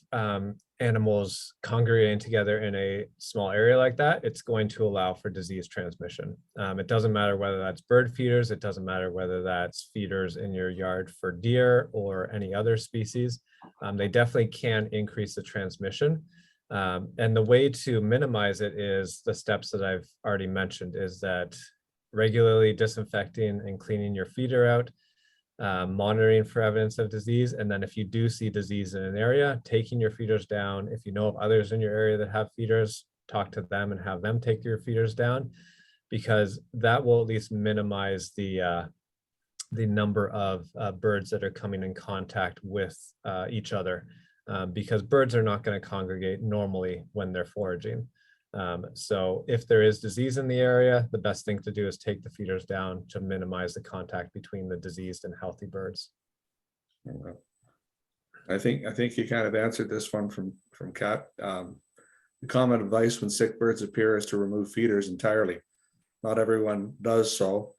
animals congregating together in a small area like that, it's going to allow for disease transmission. It doesn't matter whether that's bird feeders, it doesn't matter whether that's feeders in your yard for deer or any other species. They definitely can increase the transmission. And the way to minimize it is the steps that I've already mentioned, is that regularly disinfecting and cleaning your feeder out, monitoring for evidence of disease, and then if you do see disease in an area, taking your feeders down. If you know of others in your area that have feeders, talk to them and have them take your feeders down, because that will at least minimize the number of birds that are coming in contact with each other, because birds are not going to congregate normally when they're foraging. So if there is disease in the area, the best thing to do is take the feeders down to minimize the contact between the diseased and healthy birds. I think you kind of answered this one from Kat. The common advice when sick birds appear is to remove feeders entirely. Not everyone does so.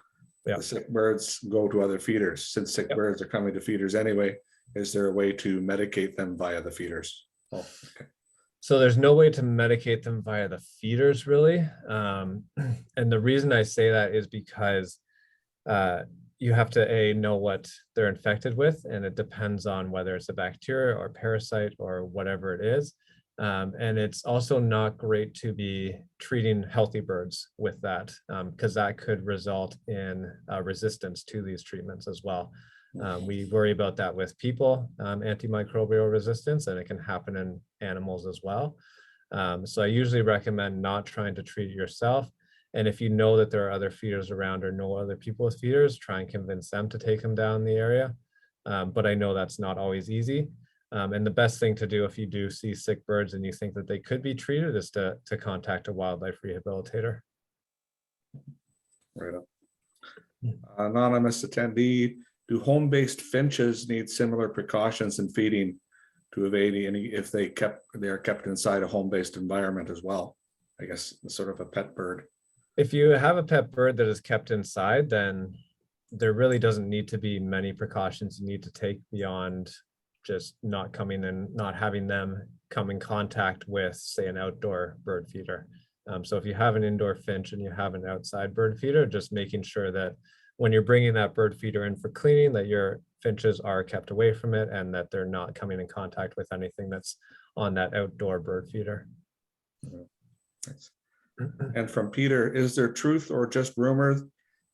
Yeah. The sick birds go to other feeders. Since sick birds are coming to feeders anyway, is there a way to medicate them via the feeders? Oh, okay. So there's no way to medicate them via the feeders, really. And the reason I say that is because you have to know what they're infected with, and it depends on whether it's a bacteria or parasite or whatever it is. And it's also not great to be treating healthy birds with that, because that could result in resistance to these treatments as well. We worry about that with people, antimicrobial resistance, and it can happen in animals as well. So I usually recommend not trying to treat it yourself. And if you know that there are other feeders around or know other people with feeders, try and convince them to take them down the area. But I know that's not always easy. And the best thing to do if you do see sick birds and you think that they could be treated is to contact a wildlife rehabilitator. Right up. Anonymous attendee. Do home-based finches need similar precautions in feeding to evade any if they are kept inside a home-based environment as well? I guess sort of a pet bird. If you have a pet bird that is kept inside, then there really doesn't need to be many precautions you need to take beyond just not coming in, not having them come in contact with, say, an outdoor bird feeder. So if you have an indoor finch and you have an outside bird feeder, just making sure that when you're bringing that bird feeder in for cleaning, that your finches are kept away from it and that they're not coming in contact with anything that's on that outdoor bird feeder. Thanks. And from Peter, is there truth or just rumors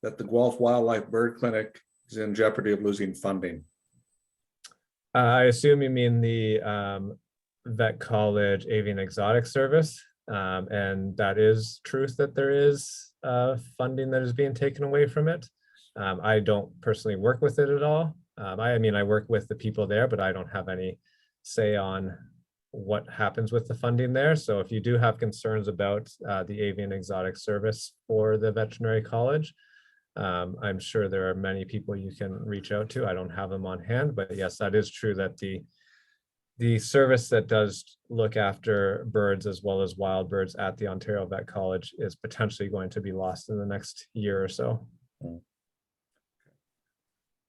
that the Guelph Wildlife Bird Clinic is in jeopardy of losing funding? I assume you mean the Vet College Avian Exotic Service. And that is truth that there is funding that is being taken away from it. I don't personally work with it at all. I mean, I work with the people there, but I don't have any say on what happens with the funding there. So if you do have concerns about the Avian Exotic Service for the veterinary college, I'm sure there are many people you can reach out to. I don't have them on hand, but yes, that is true that the service that does look after birds as well as wild birds at the Ontario Vet College is potentially going to be lost in the next year or so.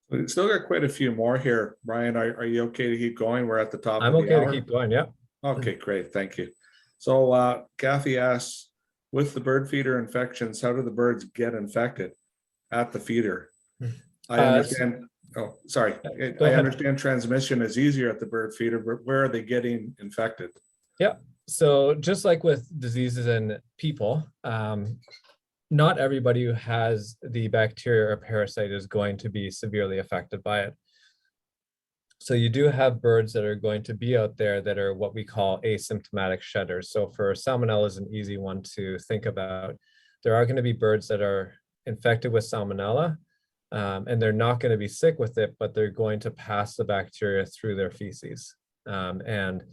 We've still got quite a few more here. Brian, are you okay to keep going? We're at the top I'm of the okay hour. to keep going, yeah. Okay, great, thank you. So Kathy asks, with the bird feeder infections, how do the birds get infected at the feeder? I understand. Oh, sorry. Go I ahead. understand transmission is easier at the bird feeder, but where are they getting infected? Yeah. So just like with diseases in people, not everybody who has the bacteria or parasite is going to be severely affected by it. So you do have birds that are going to be out there that are what we call asymptomatic shedders. So for Salmonella is an easy one to think about. There are going to be birds that are infected with Salmonella, and they're not going to be sick with it, but they're going to pass the bacteria through their feces. And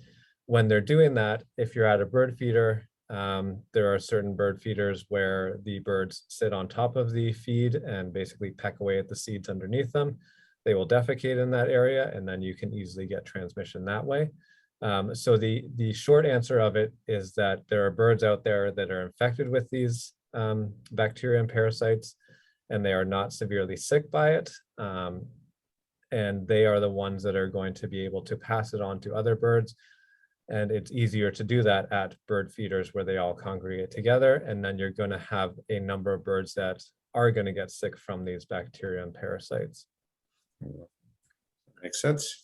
when they're doing that, if you're at a bird feeder, there are certain bird feeders where the birds sit on top of the feed and basically peck away at the seeds underneath them. They will defecate in that area, and then you can easily get transmission that way. So the short answer of it is that there are birds out there that are infected with these bacteria and parasites, and they are not severely sick by it. And they are the ones that are going to be able to pass it on to other birds. And it's easier to do that at bird feeders where they all congregate together. And then you're going to have a number of birds that are going to get sick from these bacteria and parasites. Makes sense.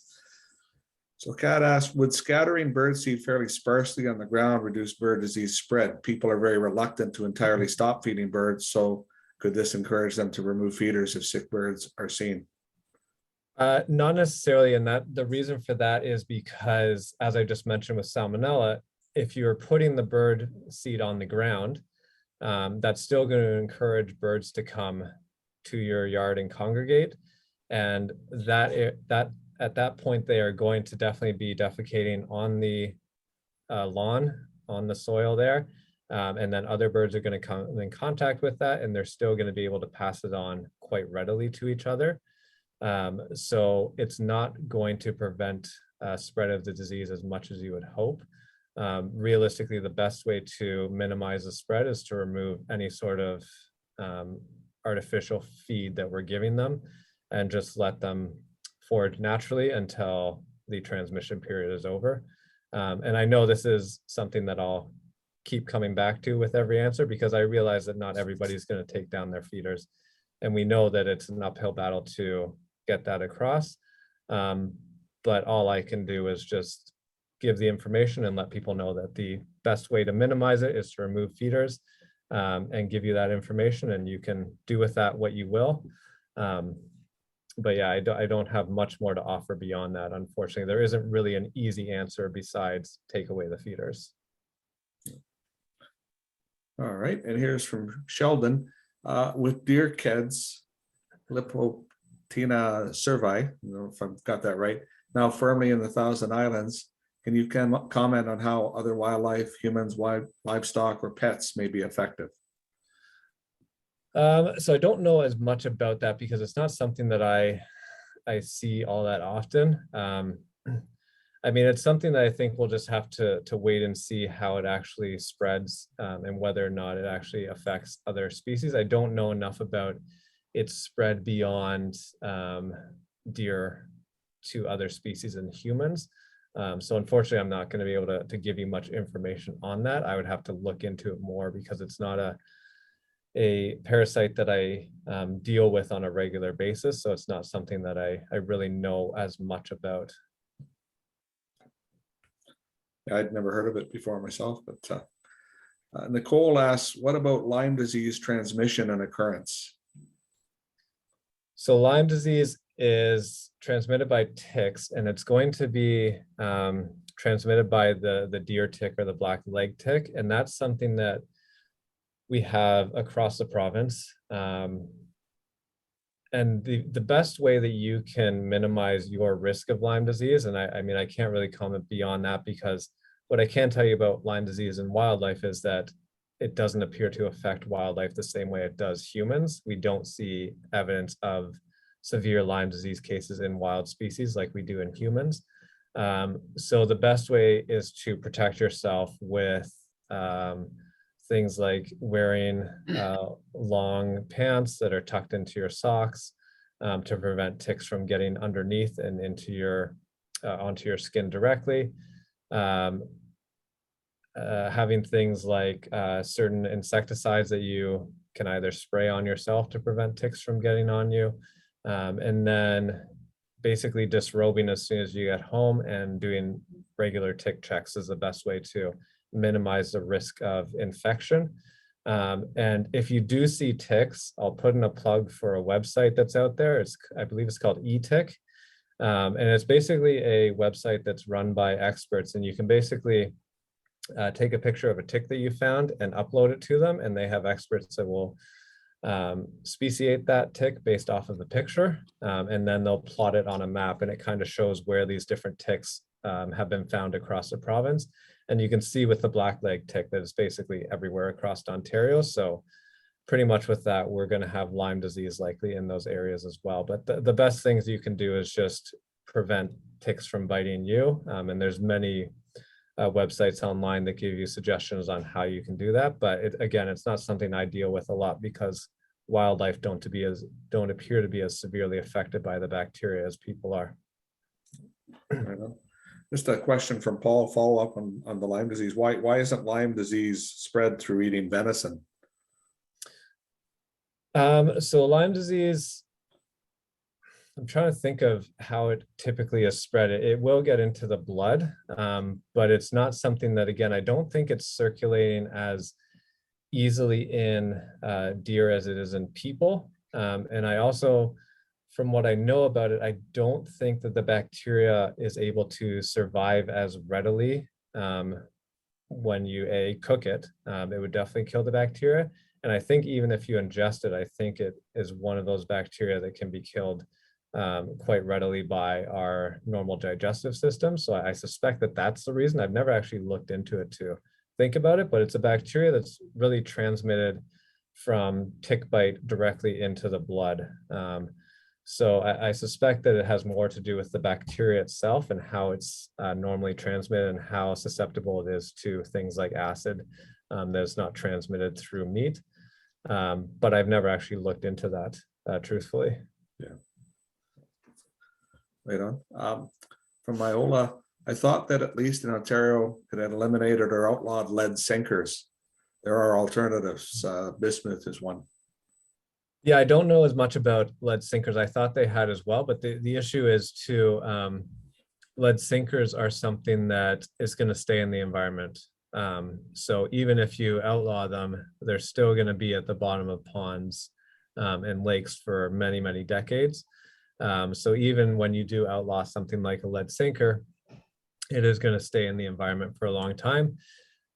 So Kat asked, would scattering birdseed fairly sparsely on the ground reduce bird disease spread? People are very reluctant to entirely stop feeding birds. So could this encourage them to remove feeders if sick birds are seen? Not necessarily, and that the reason for that is because, as I just mentioned with Salmonella, if you're putting the bird seed on the ground, that's still going to encourage birds to come to your yard and congregate, and that at that point they are going to definitely be defecating on the lawn, on the soil there, and then other birds are going to come in contact with that, and they're still going to be able to pass it on quite readily to each other. So it's not going to prevent spread of the disease as much as you would hope. Realistically, the best way to minimize the spread is to remove any sort of artificial feed that we're giving them and just let them forage naturally until the transmission period is over. And I know this is something that I'll keep coming back to with every answer, because I realize that not everybody's going to take down their feeders. And we know that it's an uphill battle to get that across. But all I can do is just give the information and let people know that the best way to minimize it is to remove feeders, and give you that information, and you can do with that what you will. But yeah, I don't have much more to offer beyond that. Unfortunately, there isn't really an easy answer besides take away the feeders. All right, and here's from Sheldon. With deer kids, Lipotina cervi, I don't know if I've got that right, now firmly in the Thousand Islands, can you comment on how other wildlife, humans, livestock, or pets may be affected? So I don't know as much about that because it's not something that I see all that often. I mean, it's something that I think we'll just have to wait and see how it actually spreads, and whether or not it actually affects other species. I don't know enough about its spread beyond deer to other species and humans. So unfortunately, I'm not going to be able to give you much information on that. I would have to look into it more because it's not a parasite that I deal with on a regular basis. So it's not something that I really know as much about. I'd never heard of it before myself, but Nicole asks, what about Lyme disease transmission and occurrence? So Lyme disease is transmitted by ticks, and it's going to be transmitted by the deer tick or the black leg tick. And that's something that we have across the province. And the best way that you can minimize your risk of Lyme disease, and I mean, I can't really comment beyond that, because what I can tell you about Lyme disease in wildlife is that it doesn't appear to affect wildlife the same way it does humans. We don't see evidence of severe Lyme disease cases in wild species like we do in humans. So the best way is to protect yourself with things like wearing long pants that are tucked into your socks to prevent ticks from getting underneath and into your onto your skin directly. Having things like certain insecticides that you can either spray on yourself to prevent ticks from getting on you, and then basically disrobing as soon as you get home and doing regular tick checks is the best way to minimize the risk of infection. And if you do see ticks, I'll put in a plug for a website that's out there. I believe it's called eTick. And it's basically a website that's run by experts, and you can basically take a picture of a tick that you found and upload it to them, and they have experts that will speciate that tick based off of the picture, and then they'll plot it on a map, and it kind of shows where these different ticks have been found across the province. And you can see with the blackleg tick that it's basically everywhere across Ontario. So pretty much with that, we're going to have Lyme disease likely in those areas as well. But the best things you can do is just prevent ticks from biting you. And there's many websites online that give you suggestions on how you can do that. But again, it's not something I deal with a lot because wildlife don't appear to be as severely affected by the bacteria as people are. Just a question from Paul, follow up on the Lyme disease. Why isn't Lyme disease spread through eating venison? So Lyme disease, I'm trying to think of how it typically is spread. It will get into the blood, but it's not something that, again, I don't think it's circulating as easily in deer as it is in people. And I also, from what I know about it, I don't think that the bacteria is able to survive as readily when you cook it. It would definitely kill the bacteria. And I think even if you ingest it, I think it is one of those bacteria that can be killed quite readily by our normal digestive system. So I suspect that that's the reason. I've never actually looked into it to think about it, but it's a bacteria that's really transmitted from tick bite directly into the blood. So I suspect that it has more to do with the bacteria itself and how it's normally transmitted and how susceptible it is to things like acid that is not transmitted through meat. But I've never actually looked into that, truthfully. Yeah. Right on. From Myola, I thought that at least in Ontario, it had eliminated or outlawed lead sinkers. There are alternatives. Bismuth is one. Yeah, I don't know as much about lead sinkers. I thought they had as well, but the issue is too, lead sinkers are something that is going to stay in the environment. So even if you outlaw them, they're still going to be at the bottom of ponds and lakes for many, many decades. So even when you do outlaw something like a lead sinker, it is going to stay in the environment for a long time.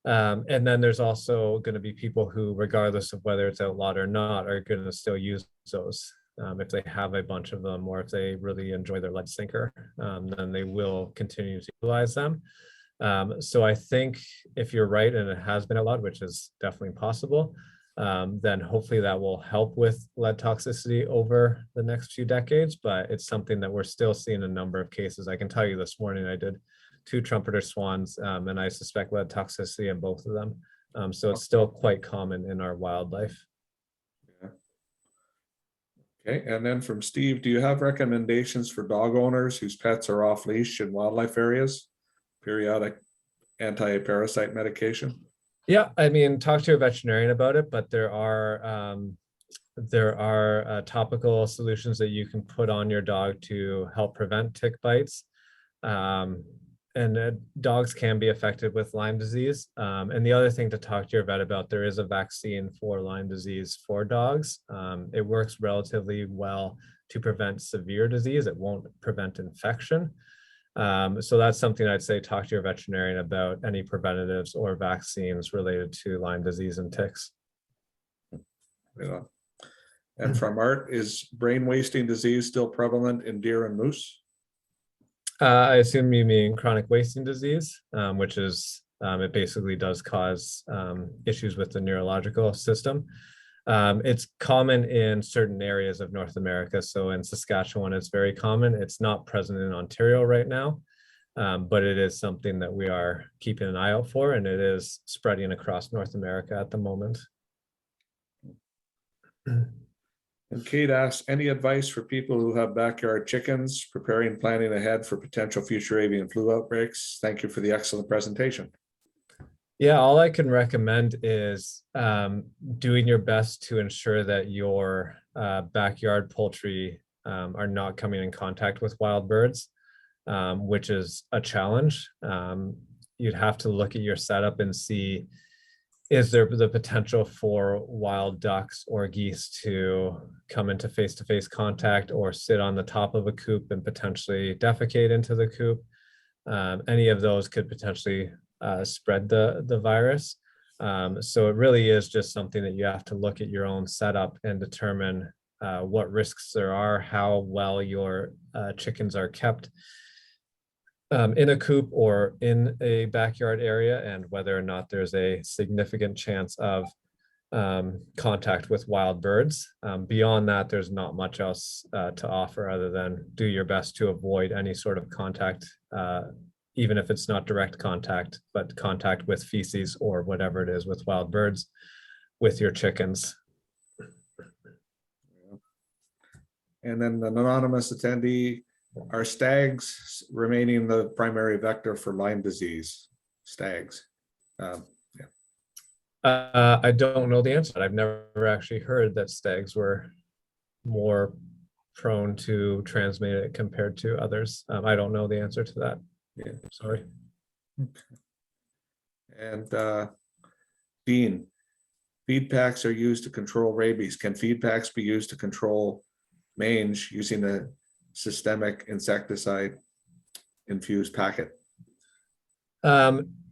And then there's also going to be people who, regardless of whether it's outlawed or not, are going to still use those. If they have a bunch of them, or if they really enjoy their lead sinker, then they will continue to utilize them. So I think if you're right and it has been outlawed, which is definitely possible, then hopefully that will help with lead toxicity over the next few decades. But it's something that we're still seeing a number of cases. I can tell you this morning I did 2 trumpeter swans, and I suspect lead toxicity in both of them. So it's still quite common in our wildlife. Yeah. Okay, and then from Steve, do you have recommendations for dog owners whose pets are off leash in wildlife areas? periodic anti-parasite medication? Yeah, I mean, talk to your veterinarian about it, but there are topical solutions that you can put on your dog to help prevent tick bites. And dogs can be affected with Lyme disease. And the other thing to talk to your vet about, there is a vaccine for Lyme disease for dogs. It works relatively well to prevent severe disease. It won't prevent infection. So that's something I'd say talk to your veterinarian about, any preventatives or vaccines related to Lyme disease and ticks. Yeah. And from Art, is brain wasting disease still prevalent in deer and moose? I assume you mean chronic wasting disease, which is, it basically does cause issues with the neurological system. It's common in certain areas of North America. So in Saskatchewan, it's very common. It's not present in Ontario right now, but it is something that we are keeping an eye out for, and it is spreading across North America at the moment. And Kate asks, any advice for people who have backyard chickens, planning ahead for potential future avian flu outbreaks? Thank you for the excellent presentation. Yeah, all I can recommend is doing your best to ensure that your backyard poultry are not coming in contact with wild birds, which is a challenge. You'd have to look at your setup and see, is there the potential for wild ducks or geese to come into face-to-face contact or sit on the top of a coop and potentially defecate into the coop? Any of those could potentially spread the virus. So it really is just something that you have to look at your own setup and determine what risks there are, how well your chickens are kept in a coop or in a backyard area, and whether or not there's a significant chance of contact with wild birds. Beyond that, there's not much else to offer other than do your best to avoid any sort of contact, even if it's not direct contact, but contact with feces or whatever it is with wild birds with your chickens. And then an anonymous attendee, are stags remaining the primary vector for Lyme disease? Stags. I don't know the answer. I've never actually heard that stags were more prone to transmit it compared to others. I don't know the answer to that. Yeah. Sorry. And Dean, feed packs are used to control rabies. Can feed packs be used to control mange using a systemic insecticide infused packet?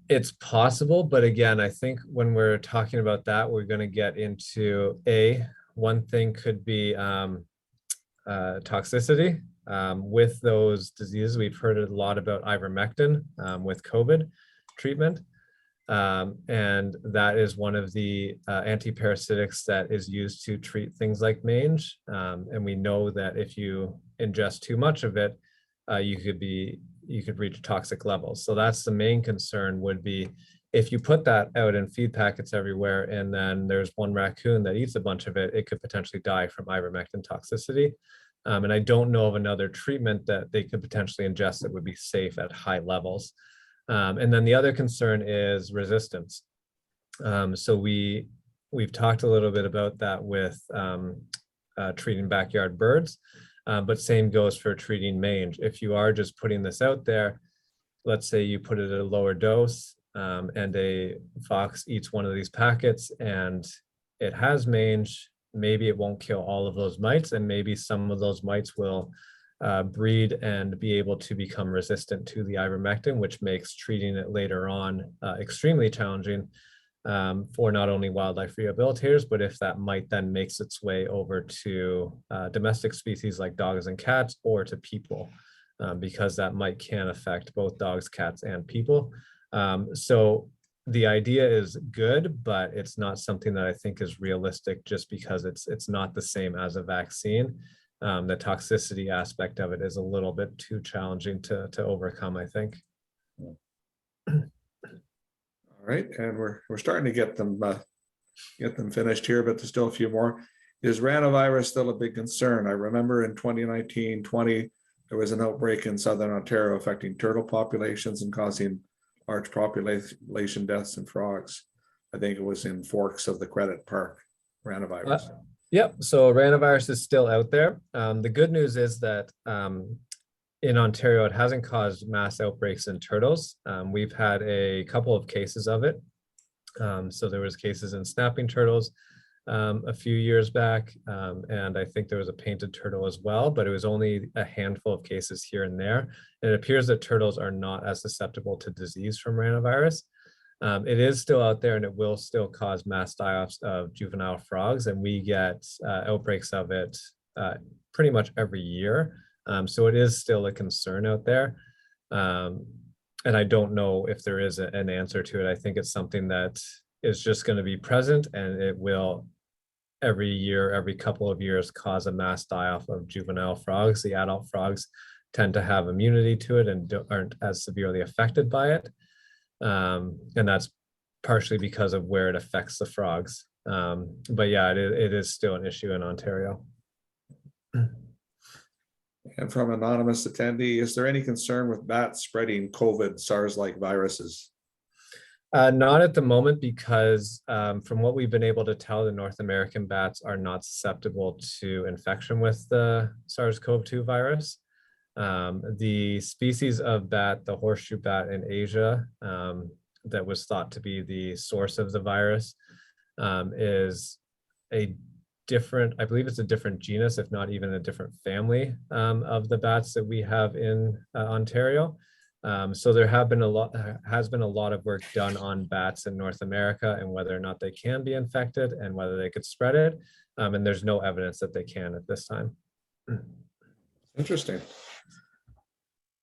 It's possible, but again, I think when we're talking about that, we're going to get into one thing could be toxicity. With those diseases, we've heard a lot about ivermectin with COVID treatment. And that is one of the antiparasitics that is used to treat things like mange. And we know that if you ingest too much of it, you could reach toxic levels. So that's the main concern, would be if you put that out in feed packets everywhere, and then there's one raccoon that eats a bunch of it, it could potentially die from ivermectin toxicity. And I don't know of another treatment that they could potentially ingest that would be safe at high levels. And then the other concern is resistance. So we've talked a little bit about that with treating backyard birds, but same goes for treating mange. If you are just putting this out there, let's say you put it at a lower dose and a fox eats one of these packets and it has mange, maybe it won't kill all of those mites, and maybe some of those mites will breed and be able to become resistant to the ivermectin, which makes treating it later on extremely challenging for not only wildlife rehabilitators, but if that mite then makes its way over to domestic species like dogs and cats, or to people, because that mite can affect both dogs, cats, and people. So the idea is good, but it's not something that I think is realistic, just because it's not the same as a vaccine. The toxicity aspect of it is a little bit too challenging to overcome, I think. All right, and we're starting to get them finished here, but there's still a few more. Is ranavirus still a big concern? I remember in 2019-20, there was an outbreak in southern Ontario affecting turtle populations and causing large population deaths in frogs. I think it was in Forks of the Credit Park, ranavirus. Yep, so ranavirus is still out there. The good news is that in Ontario, it hasn't caused mass outbreaks in turtles. We've had a couple of cases of it. So there was cases in snapping turtles a few years back, and I think there was a painted turtle as well, but it was only a handful of cases here and there. And it appears that turtles are not as susceptible to disease from ranavirus. It is still out there and it will still cause mass die-offs of juvenile frogs, and we get outbreaks of it pretty much every year. So it is still a concern out there. And I don't know if there is an answer to it. I think it's something that is just going to be present, and it will every year, every couple of years, cause a mass die-off of juvenile frogs. The adult frogs tend to have immunity to it and aren't as severely affected by it. And that's partially because of where it affects the frogs. But yeah, it is still an issue in Ontario. And from anonymous attendee, is there any concern with bats spreading COVID SARS-like viruses? Not at the moment, because from what we've been able to tell, the North American bats are not susceptible to infection with the SARS-CoV-2 virus. The species of bat, the horseshoe bat in Asia, that was thought to be the source of the virus, is a different, I believe it's a different genus, if not even a different family of the bats that we have in Ontario. So there has been a lot of work done on bats in North America and whether or not they can be infected and whether they could spread it. And there's no evidence that they can at this time. Interesting.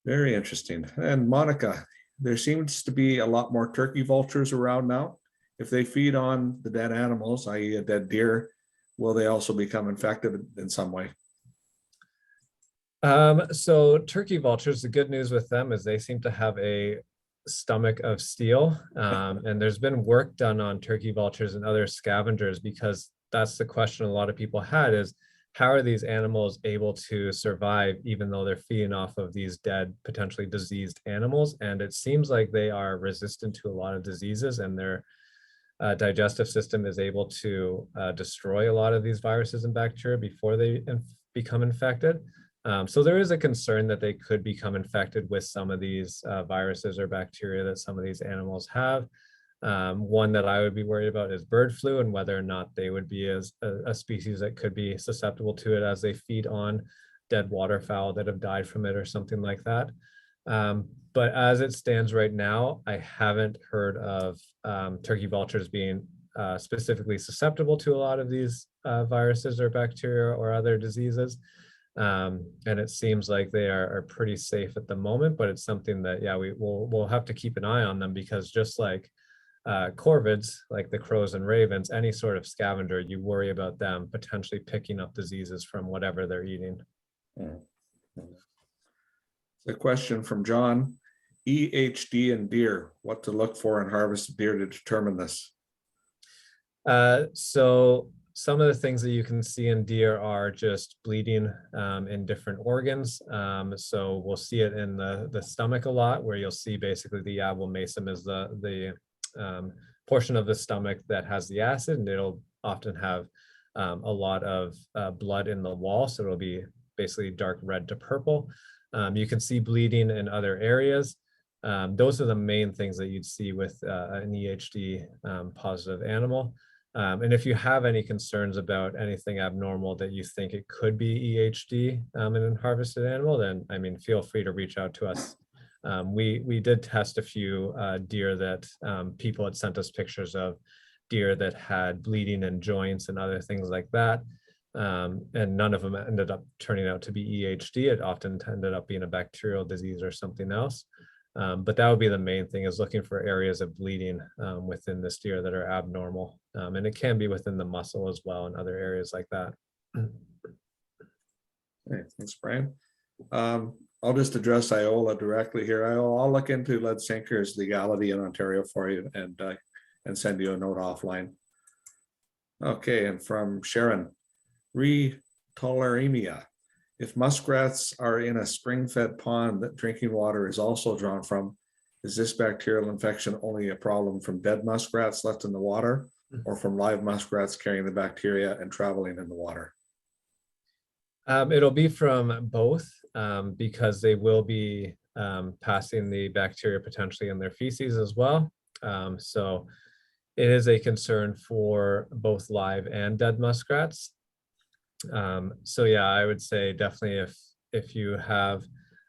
Very interesting. And Monica, there seems to be a lot more turkey vultures around now. If they feed on the dead animals, i.e. a dead deer, will they also become infected in some way? So turkey vultures, the good news with them is they seem to have a stomach of steel. And there's been work done on turkey vultures and other scavengers, because that's the question a lot of people had, is how are these animals able to survive even though they're feeding off of these dead, potentially diseased animals? And it seems like they are resistant to a lot of diseases, and their digestive system is able to destroy a lot of these viruses and bacteria before they become infected. So there is a concern that they could become infected with some of these viruses or bacteria that some of these animals have. One that I would be worried about is bird flu, and whether or not they would be as a species that could be susceptible to it as they feed on dead waterfowl that have died from it or something like that. But as it stands right now, I haven't heard of turkey vultures being specifically susceptible to a lot of these viruses or bacteria or other diseases. And it seems like they are pretty safe at the moment, but it's something that, yeah, we'll have to keep an eye on them, because just like corvids, like the crows and ravens, any sort of scavenger, you worry about them potentially picking up diseases from whatever they're eating. The question from John: EHD in deer, what to look for in harvested deer to determine this? So some of the things that you can see in deer are just bleeding in different organs. So we'll see it in the stomach a lot, where you'll see basically the abomasum is the portion of the stomach that has the acid, and it'll often have a lot of blood in the wall. So it'll be basically dark red to purple. You can see bleeding in other areas. Those are the main things that you'd see with an EHD positive animal. And if you have any concerns about anything abnormal that you think it could be EHD in a harvested animal, then I mean, feel free to reach out to us. We did test a few deer that people had sent us pictures of, deer that had bleeding in joints and other things like that. And none of them ended up turning out to be EHD. It often ended up being a bacterial disease or something else. But that would be the main thing, is looking for areas of bleeding within this deer that are abnormal. And it can be within the muscle as well, and other areas like that. Okay, thanks, Brian. I'll just address Iola directly here. I'll look into lead sinker's legality in Ontario for you and send you a note offline. Okay, and from Sharon: Tularemia. If muskrats are in a spring-fed pond that drinking water is also drawn from, is this bacterial infection only a problem from dead muskrats left in the water, or from live muskrats carrying the bacteria and traveling in the water? It'll be from both, because they will be passing the bacteria potentially in their feces as well. So it is a concern for both live and dead muskrats. So yeah, I would say definitely if you have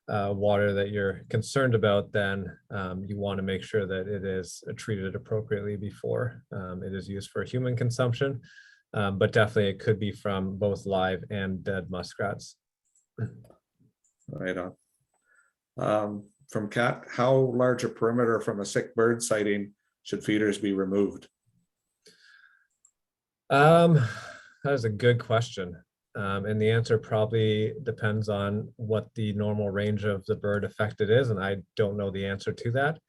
water that you're concerned about, then you want to make sure that it is treated appropriately before it is used for human consumption. But definitely it could be from both live and dead muskrats. Right on. From Kat, how large a perimeter from a sick bird sighting should feeders be removed? That is a good question. And the answer probably depends on what the normal range of the bird affected is, and I don't know the answer to that.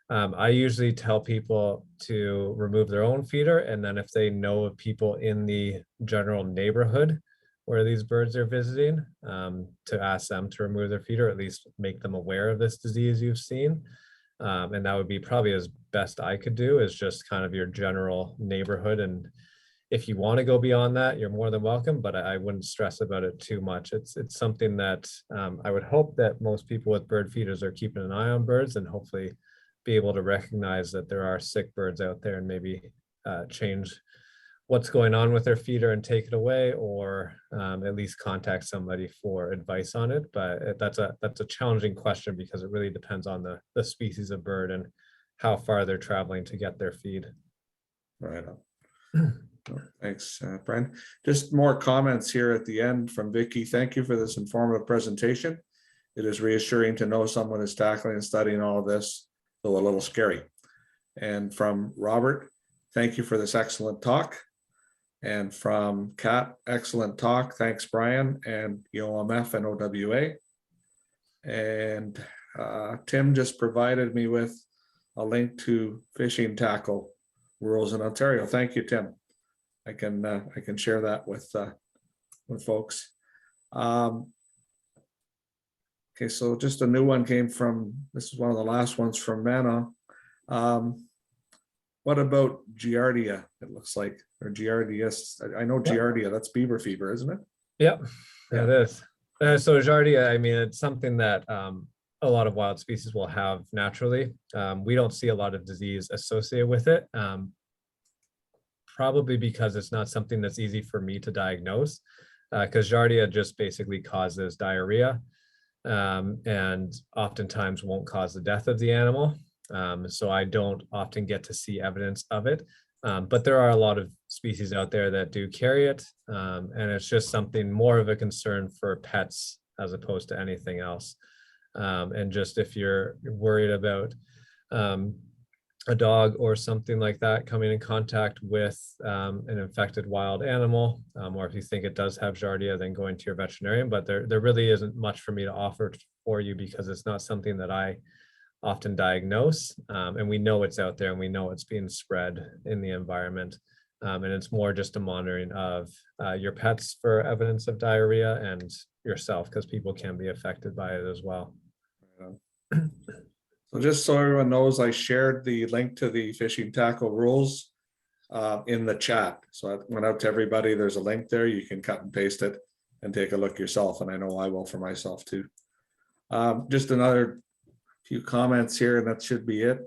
I usually tell people to remove their own feeder, and then if they know of people in the general neighborhood where these birds are visiting, to ask them to remove their feeder, at least make them aware of this disease you've seen. And that would be probably as best I could do, is just kind of your general neighborhood. And if you want to go beyond that, you're more than welcome, but I wouldn't stress about it too much. It's something that I would hope that most people with bird feeders are keeping an eye on birds, and hopefully be able to recognize that there are sick birds out there and maybe change what's going on with their feeder and take it away, or at least contact somebody for advice on it. But that's a challenging question, because it really depends on the species of bird and how far they're traveling to get their feed. Right on. Thanks, Brian. Just more comments here at the end from Vicky. Thank you for this informative presentation. It is reassuring to know someone is tackling and studying all of this, though a little scary. And from Robert, thank you for this excellent talk. And from Kat, excellent talk. Thanks, Brian, and EOMF and OWA. And Tim just provided me with a link to fishing tackle rules in Ontario. Thank you, Tim. I can share that with folks. Okay, so just a new one came from, this is one of the last ones from Mana. What about Giardia? It looks like, or Giardias. I know Giardia, that's beaver fever, isn't it? Yep, yeah, it is. So Giardia, I mean, it's something that a lot of wild species will have naturally. We don't see a lot of disease associated with it, probably because it's not something that's easy for me to diagnose, because Giardia just basically causes diarrhea, and oftentimes won't cause the death of the animal. So I don't often get to see evidence of it. But there are a lot of species out there that do carry it. And it's just something more of a concern for pets as opposed to anything else. And just if you're worried about a dog or something like that coming in contact with an infected wild animal, or if you think it does have Giardia, then going to your veterinarian. But there really isn't much for me to offer for you, because it's not something that I often diagnose, and we know it's out there and we know it's being spread in the environment, and it's more just a monitoring of your pets for evidence of diarrhea, and yourself, because people can be affected by it as well. So just so everyone knows, I shared the link to the fishing tackle rules in the chat. So I went out to everybody. There's a link there. You can cut and paste it and take a look yourself, and I know I will for myself too. Just another few comments here, and that should be it.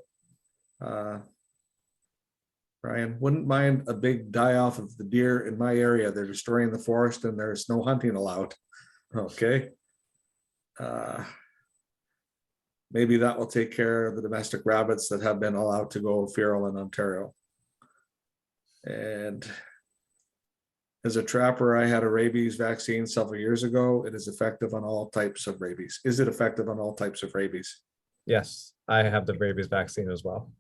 Brian, wouldn't mind a big die-off of the deer in my area. They're destroying the forest and there's no hunting allowed. Okay. Maybe that will take care of the domestic rabbits that have been allowed to go feral in Ontario. And as a trapper, I had a rabies vaccine several years ago. It is effective on all types of rabies. Is it effective on all types of rabies? Yes, I have the rabies vaccine as well.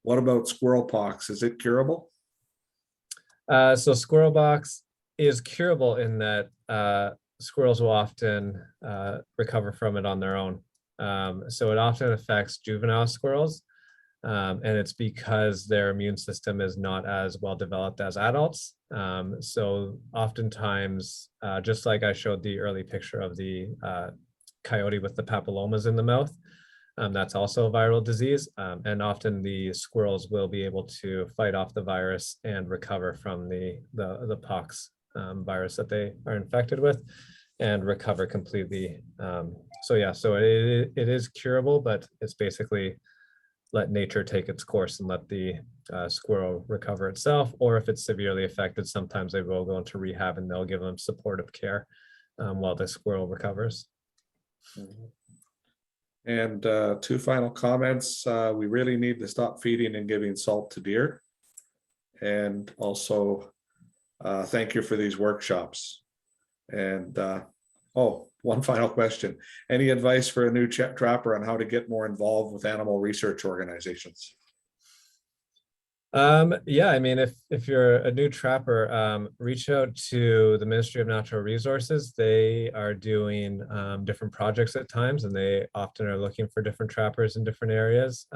What about squirrel pox? Is it curable? So squirrel pox is curable in that squirrels will often recover from it on their own. So it often affects juvenile squirrels. And it's because their immune system is not as well developed as adults. So oftentimes, just like I showed the early picture of the coyote with the papillomas in the mouth, that's also a viral disease. And often the squirrels will be able to fight off the virus and recover from the pox virus that they are infected with and recover completely. So yeah, so it is curable, but it's basically let nature take its course and let the squirrel recover itself. Or if it's severely affected, sometimes they will go into rehab and they'll give them supportive care while the squirrel recovers. And two final comments. We really need to stop feeding and giving salt to deer. And also, thank you for these workshops. And one final question. Any advice for a new trapper on how to get more involved with animal research organizations? Yeah, I mean, if you're a new trapper, reach out to the Ministry of Natural Resources. They are doing different projects at times, and they often are looking for different trappers in different areas.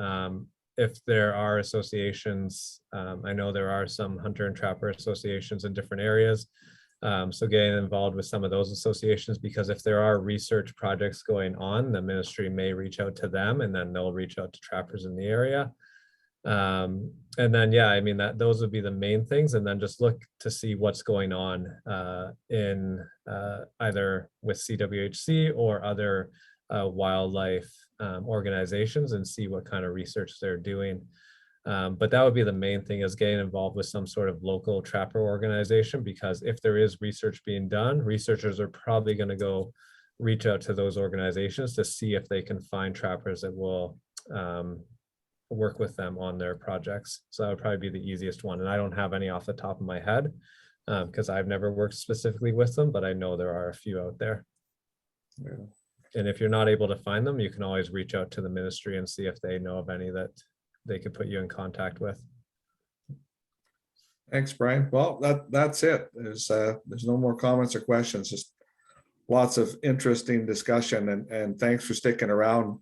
If there are associations, I know there are some hunter and trapper associations in different areas. So getting involved with some of those associations, because if there are research projects going on, the ministry may reach out to them and then they'll reach out to trappers in the area. And then, yeah, I mean, those would be the main things. And then just look to see what's going on in either with CWHC or other wildlife organizations and see what kind of research they're doing. But that would be the main thing, is getting involved with some sort of local trapper organization, because if there is research being done, researchers are probably going to go reach out to those organizations to see if they can find trappers that will work with them on their projects. So that would probably be the easiest one. And I don't have any off the top of my head because I've never worked specifically with them, but I know there are a few out there. Yeah. And if you're not able to find them, you can always reach out to the ministry and see if they know of any that they could put you in contact with. Thanks, Brian. Well, that's it. There's no more comments or questions, just lots of interesting discussion, and thanks for sticking around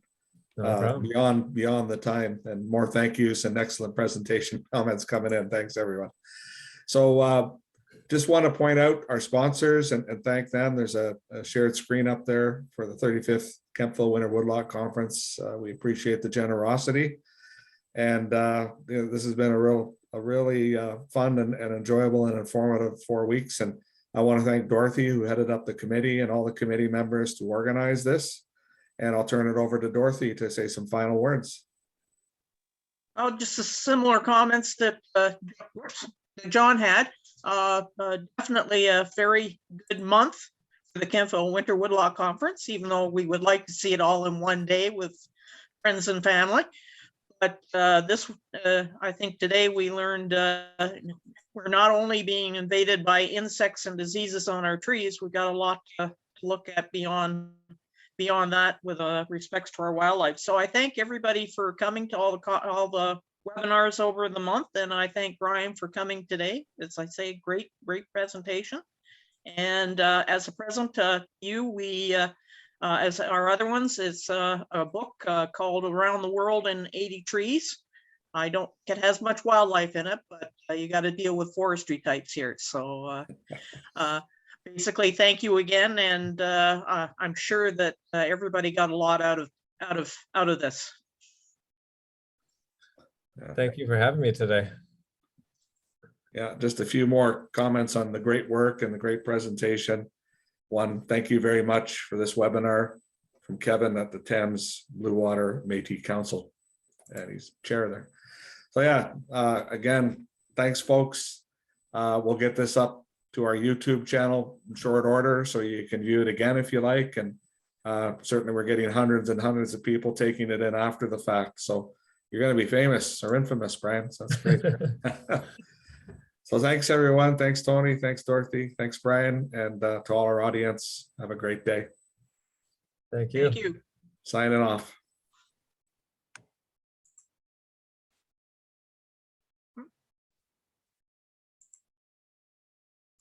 beyond the time, and more thank yous and excellent presentation comments coming in. Thanks, everyone. So just want to point out our sponsors and thank them. There's a shared screen up there for the 35th Kemptville Winter Woodlot Conference. We appreciate the generosity. And this has been a really fun and enjoyable and informative 4 weeks. And I want to thank Dorothy, who headed up the committee, and all the committee members to organize this. And I'll turn it over to Dorothy to say some final words. Oh, just a similar comments that John had. Definitely a very good month for the Kemptville Winter Woodlot Conference, even though we would like to see it all in one day with friends and family. But I think today we learned we're not only being invaded by insects and diseases on our trees, we've got a lot to look at beyond that with respects to our wildlife. So I thank everybody for coming to all the webinars over the month, and I thank Brian for coming today. As I say, great presentation. And as a present to you, we as our other ones, it's a book called Around the World in 80 Trees. I don't think it has much wildlife in it, but you got to deal with forestry types here. So basically, thank you again, and I'm sure that everybody got a lot out of this. Thank you for having me today. Yeah, just a few more comments on the great work and the great presentation. One, thank you very much for this webinar from Kevin at the Thames Blue Water Métis Council, and he's chair there. So yeah, again, thanks, folks. We'll get this up to our YouTube channel in short order, so you can view it again if you like. And certainly we're getting hundreds and hundreds of people taking it in after the fact. So you're going to be famous or infamous, Brian. So that's great. So thanks, everyone. Thanks, Tony. Thanks, Dorothy. Thanks, Brian. And to all our audience, have a great day. Thank you. Thank you. Signing off.